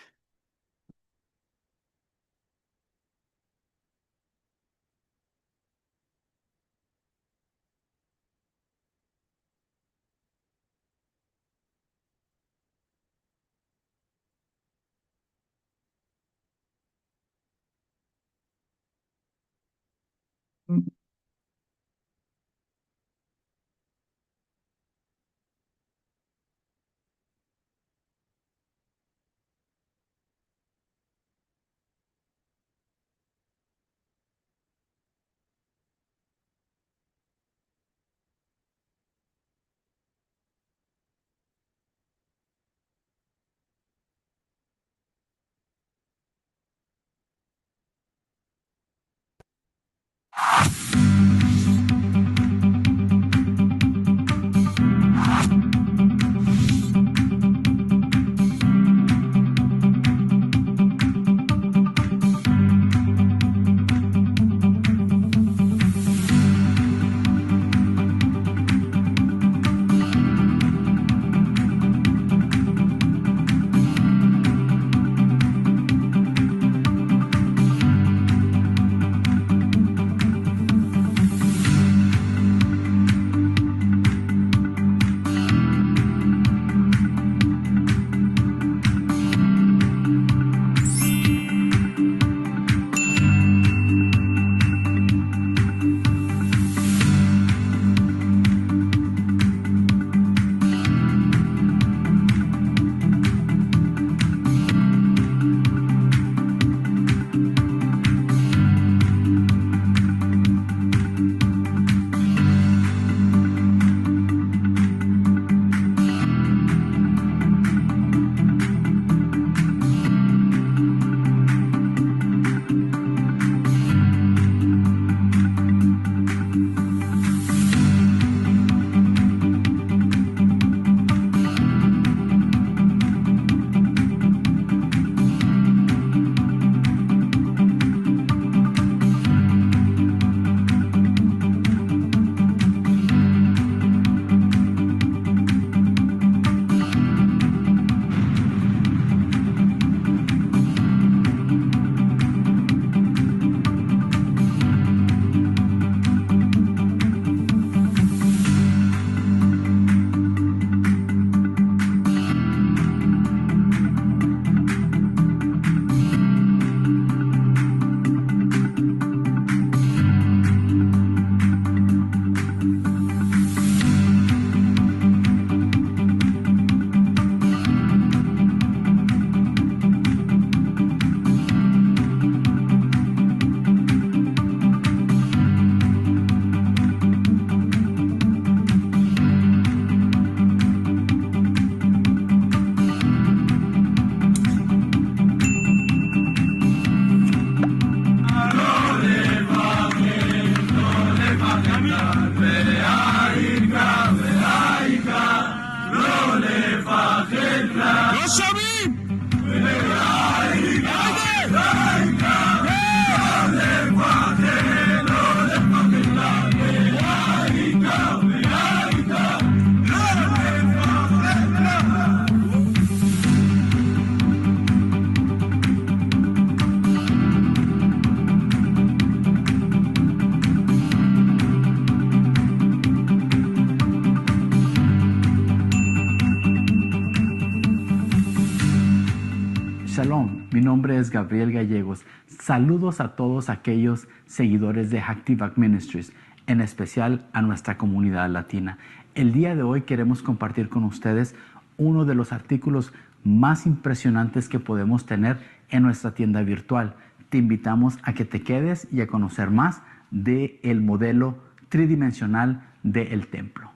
Mi nombre es Gabriel Gallegos. Saludos a todos aquellos seguidores de Hacktivac Ministries, en especial a nuestra comunidad latina. El día de hoy queremos compartir con ustedes uno de los artículos más impresionantes que podemos tener en nuestra tienda virtual. Te invitamos a que te quedes y a conocer más del modelo tridimensional del templo.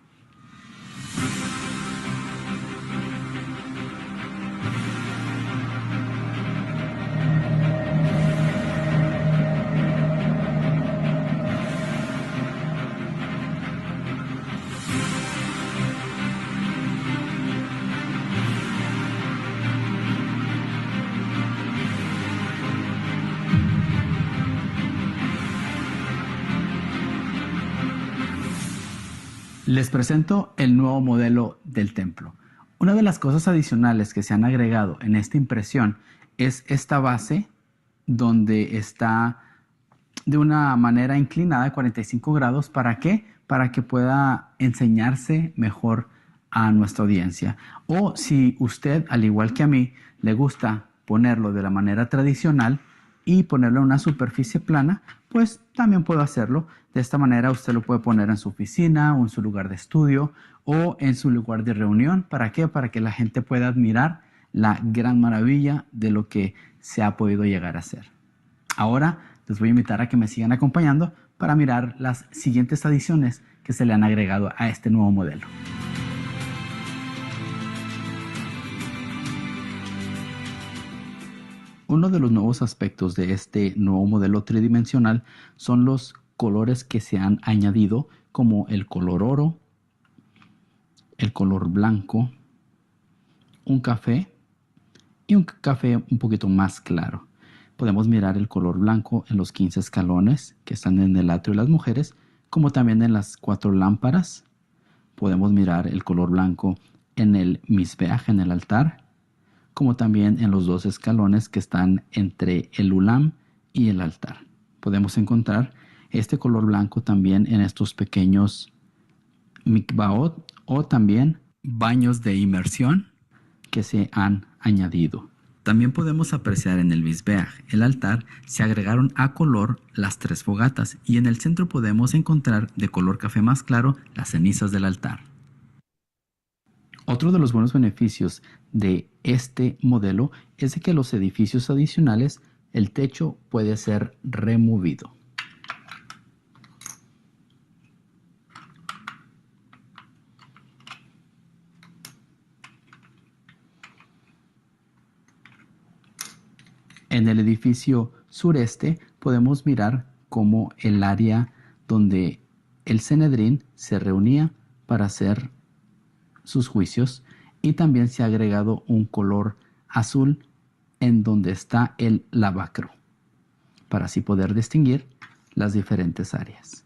Les presento el nuevo modelo del templo. Una de las cosas adicionales que se han agregado en esta impresión es esta base donde está de una manera inclinada de 45 grados. ¿Para qué? Para que pueda enseñarse mejor a nuestra audiencia. O si usted, al igual que a mí, le gusta ponerlo de la manera tradicional y ponerlo en una superficie plana, pues también puedo hacerlo. De esta manera usted lo puede poner en su oficina o en su lugar de estudio o en su lugar de reunión. ¿Para qué? Para que la gente pueda admirar la gran maravilla de lo que se ha podido llegar a hacer. Ahora les voy a invitar a que me sigan acompañando para mirar las siguientes adiciones que se le han agregado a este nuevo modelo. Uno de los nuevos aspectos de este nuevo modelo tridimensional son los colores que se han añadido, como el color oro, el color blanco, un café y un café un poquito más claro. Podemos mirar el color blanco en los 15 escalones que están en el atrio de las mujeres, como también en las 4 lámparas. Podemos mirar el color blanco en el misbeach, en el altar, como también en los 2 escalones que están entre el ulam y el altar. Podemos encontrar este color blanco también en estos pequeños mikvaot o también baños de inmersión que se han añadido. También podemos apreciar en el misbeach, el altar, se agregaron a color las 3 fogatas y en el centro podemos encontrar de color café más claro las cenizas del altar. Otro de los buenos beneficios de este modelo es de que los edificios adicionales, el techo puede ser removido. En el edificio sureste podemos mirar cómo el área donde el Sanedrín se reunía para hacer sus juicios, y también se ha agregado un color azul en donde está el lavacro para así poder distinguir las diferentes áreas.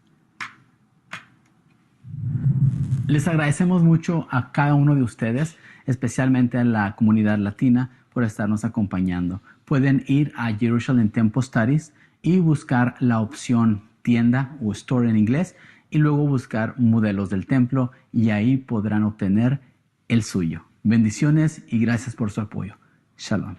Les agradecemos mucho a cada uno de ustedes, especialmente a la comunidad latina, por estarnos acompañando. Pueden ir a Jerusalem Temple Studies y buscar la opción tienda o store en inglés y luego buscar modelos del templo y ahí podrán obtener el suyo. Bendiciones y gracias por su apoyo. Shalom.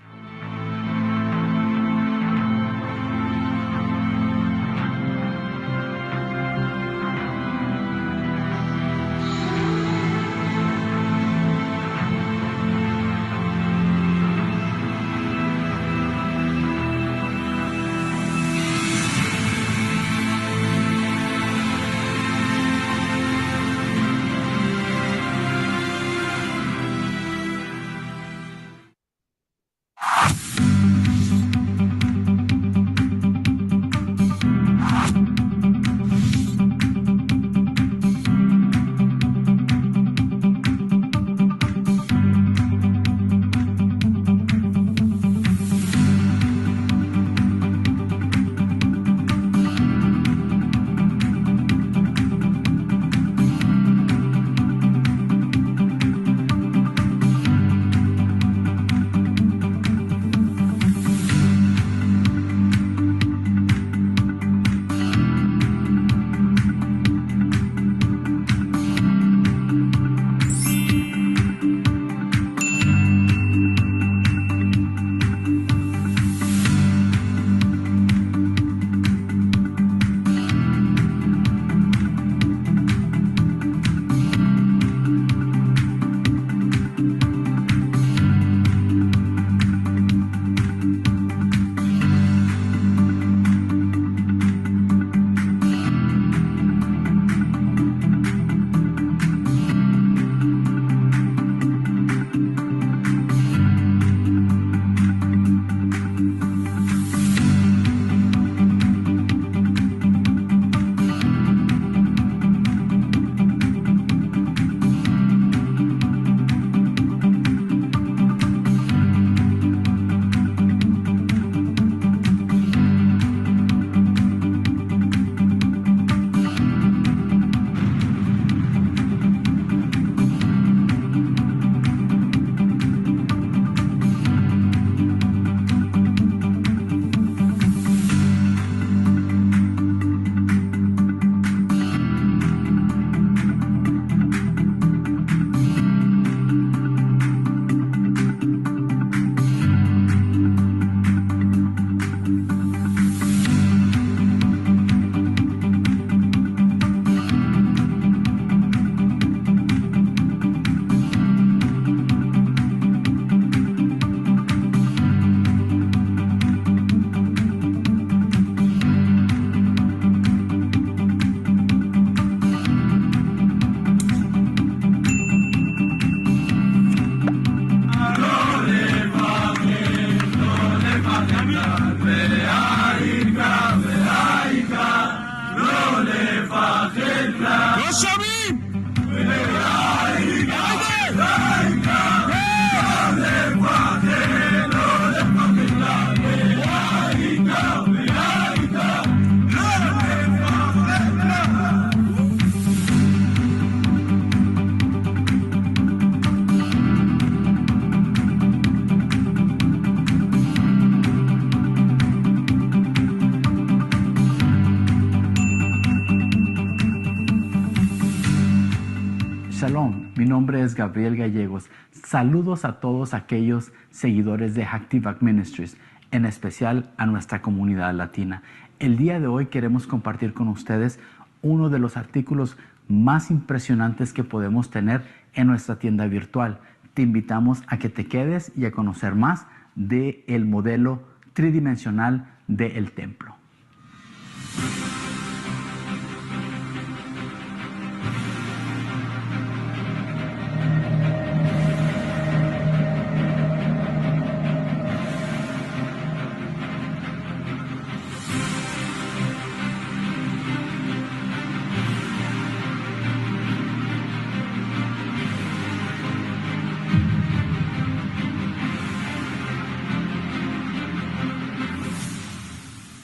Shalom, mi nombre es Gabriel Gallegos. Saludos a todos aquellos seguidores de Active Ministries, en especial a nuestra comunidad latina. El día de hoy queremos compartir con ustedes uno de los artículos más impresionantes que podemos tener en nuestra tienda virtual. Te invitamos a que te quedes y a conocer más del modelo tridimensional del templo.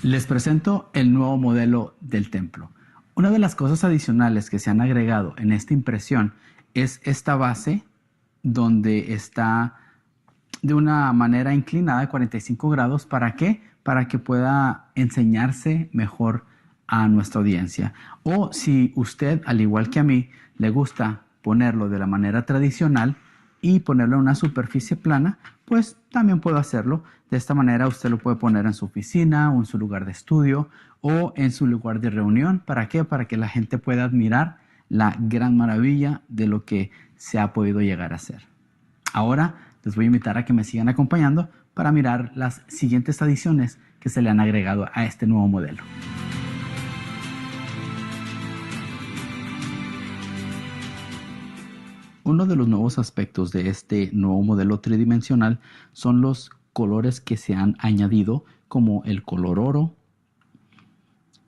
Les presento el nuevo modelo del templo. Una de las cosas adicionales que se han agregado en esta impresión es esta base donde está de una manera inclinada, 45 grados. ¿Para qué? Para que pueda enseñarse mejor a nuestra audiencia. O si usted, al igual que a mí, le gusta ponerlo de la manera tradicional y ponerlo en una superficie plana, pues también puedo hacerlo. De esta manera usted lo puede poner en su oficina o en su lugar de estudio o en su lugar de reunión. ¿Para qué? Para que la gente pueda admirar la gran maravilla de lo que se ha podido llegar a hacer. Ahora les voy a invitar a que me sigan acompañando para mirar las siguientes adiciones que se le han agregado a este nuevo modelo. Uno de los nuevos aspectos de este nuevo modelo tridimensional son los colores que se han añadido, como el color oro,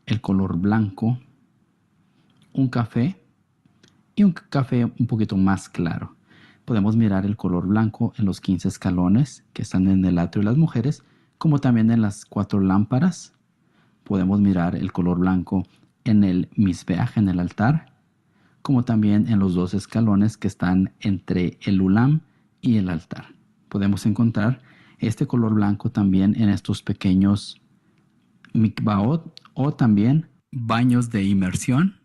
el color blanco, un café y un café un poquito más claro. Podemos mirar el color blanco en los 15 escalones que están en el atrio de las mujeres, como también en las 4 lámparas. Podemos mirar el color blanco en el misbeach, en el altar, como también en los 2 escalones que están entre el ulam y el altar. Podemos encontrar este color blanco también en estos pequeños mikvaot o también baños de inmersión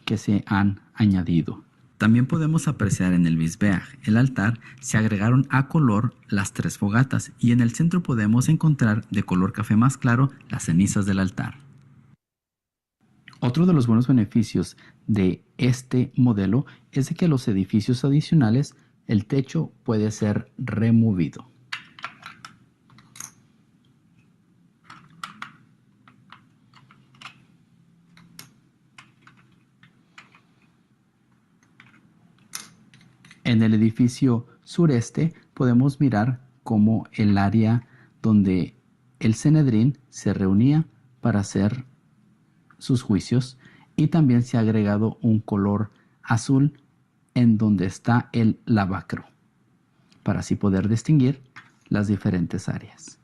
que se han añadido. También podemos apreciar en el misbeach, el altar, se agregaron a color las 3 fogatas y en el centro podemos encontrar de color café más claro las cenizas del altar. Otro de los buenos beneficios de este modelo es de que los edificios adicionales, el techo puede ser removido. En el edificio sureste podemos mirar cómo el área donde el Sanedrín se reunía para hacer sus juicios, y también se ha agregado un color azul en donde está el lavacro para así poder distinguir las diferentes áreas.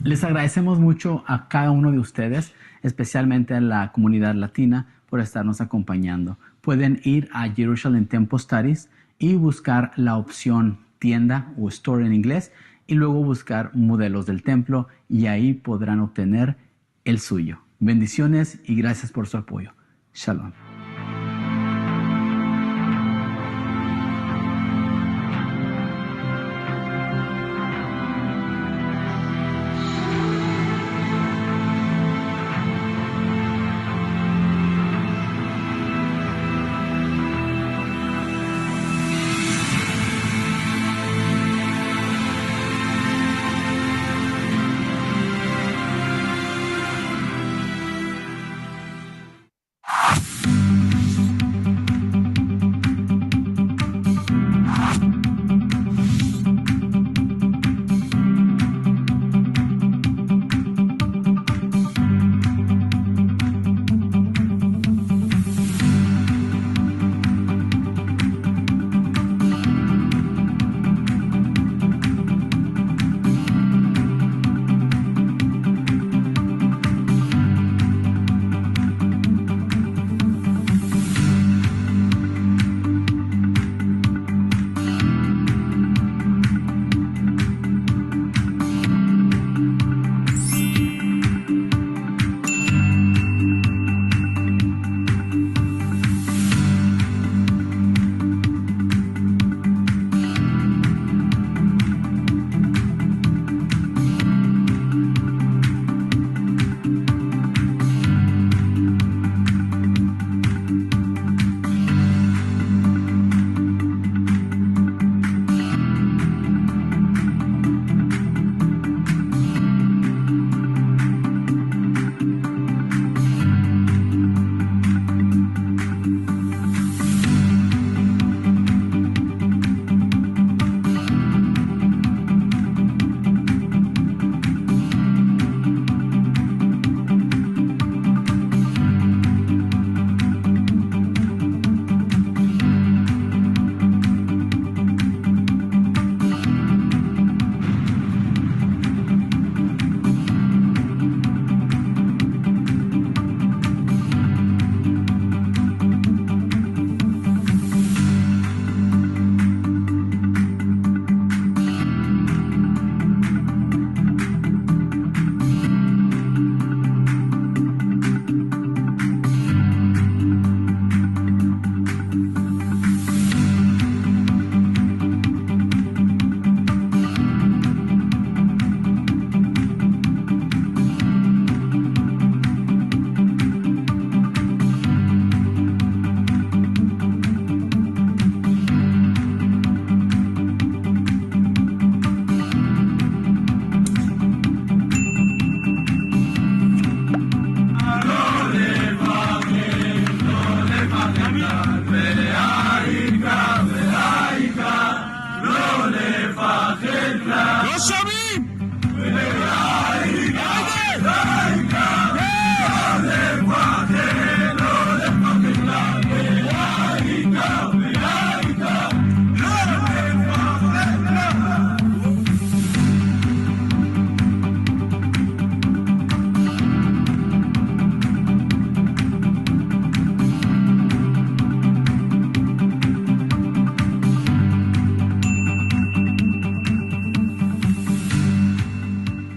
Les agradecemos mucho a cada uno de ustedes, especialmente a la comunidad latina, por estarnos acompañando. Pueden ir a Jerusalem Temple Studies y buscar la opción tienda o store en inglés y luego buscar modelos del templo y ahí podrán obtener el suyo. Bendiciones y gracias por su apoyo. Shalom.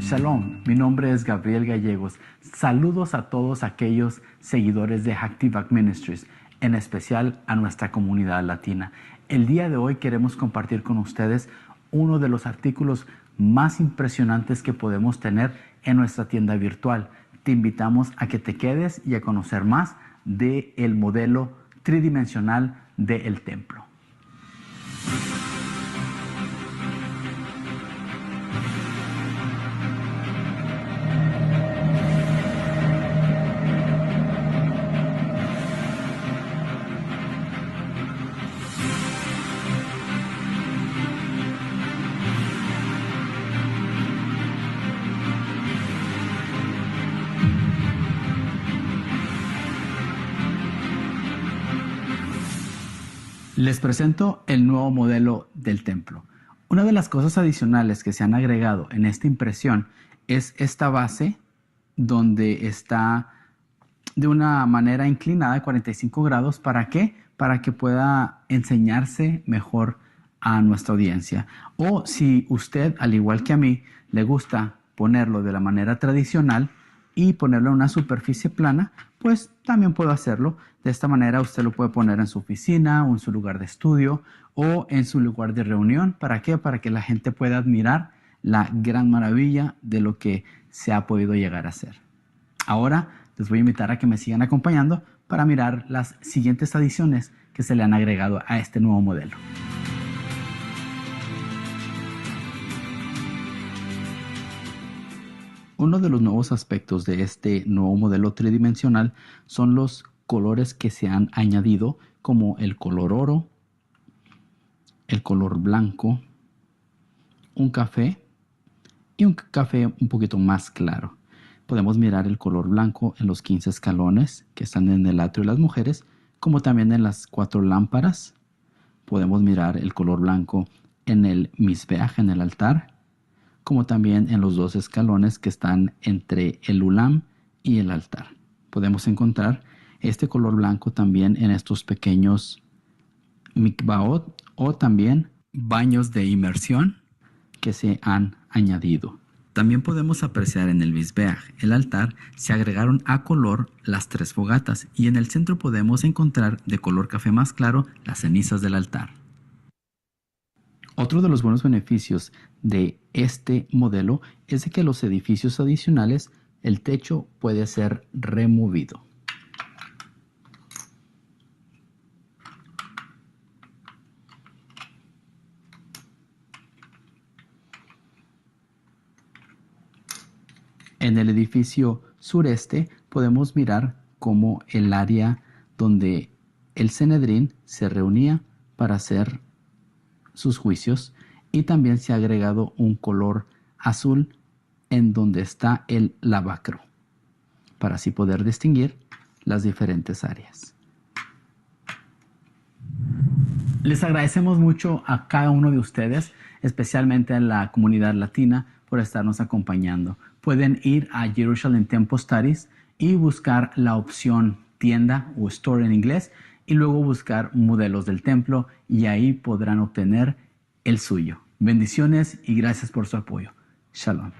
Shalom, mi nombre es Gabriel Gallegos. Saludos a todos aquellos seguidores de Hacktivac Ministries, en especial a nuestra comunidad latina. El día de hoy queremos compartir con ustedes uno de los artículos más impresionantes que podemos tener en nuestra tienda virtual. Te invitamos a que te quedes y a conocer más del modelo tridimensional del templo. Les presento el nuevo modelo del templo. Una de las cosas adicionales que se han agregado en esta impresión es esta base donde está de una manera inclinada de 45 grados. ¿Para qué? Para que pueda enseñarse mejor a nuestra audiencia. O si usted, al igual que a mí, le gusta ponerlo de la manera tradicional y ponerlo en una superficie plana, pues también puedo hacerlo. De esta manera usted lo puede poner en su oficina o en su lugar de estudio o en su lugar de reunión. ¿Para qué? Para que la gente pueda admirar la gran maravilla de lo que se ha podido llegar a hacer. Ahora les voy a invitar a que me sigan acompañando para mirar las siguientes adiciones que se le han agregado a este nuevo modelo. Uno de los nuevos aspectos de este nuevo modelo tridimensional son los colores que se han añadido, como el color oro, el color blanco, un café y un café un poquito más claro. Podemos mirar el color blanco en los 15 escalones que están en el atrio de las mujeres, como también en las 4 lámparas. Podemos mirar el color blanco en el misbeach, en el altar, como también en los 2 escalones que están entre el ulam y el altar. Podemos encontrar este color blanco también en estos pequeños mikvaot o también baños de inmersión que se han añadido. También podemos apreciar en el misbeach, el altar, se agregaron a color las 3 fogatas y en el centro podemos encontrar de color café más claro las cenizas del altar. Otro de los buenos beneficios de este modelo es de que los edificios adicionales, el techo puede ser removido. En el edificio sureste podemos mirar cómo el área donde el Sanedrín se reunía para hacer sus juicios, y también se ha agregado un color azul en donde está el lavacro para así poder distinguir las diferentes áreas. Les agradecemos mucho a cada uno de ustedes, especialmente a la comunidad latina, por estarnos acompañando. Pueden ir a Jerusalem Temple Studies y buscar la opción tienda o store en inglés y luego buscar modelos del templo y ahí podrán obtener el suyo. Bendiciones y gracias por su apoyo. Shalom.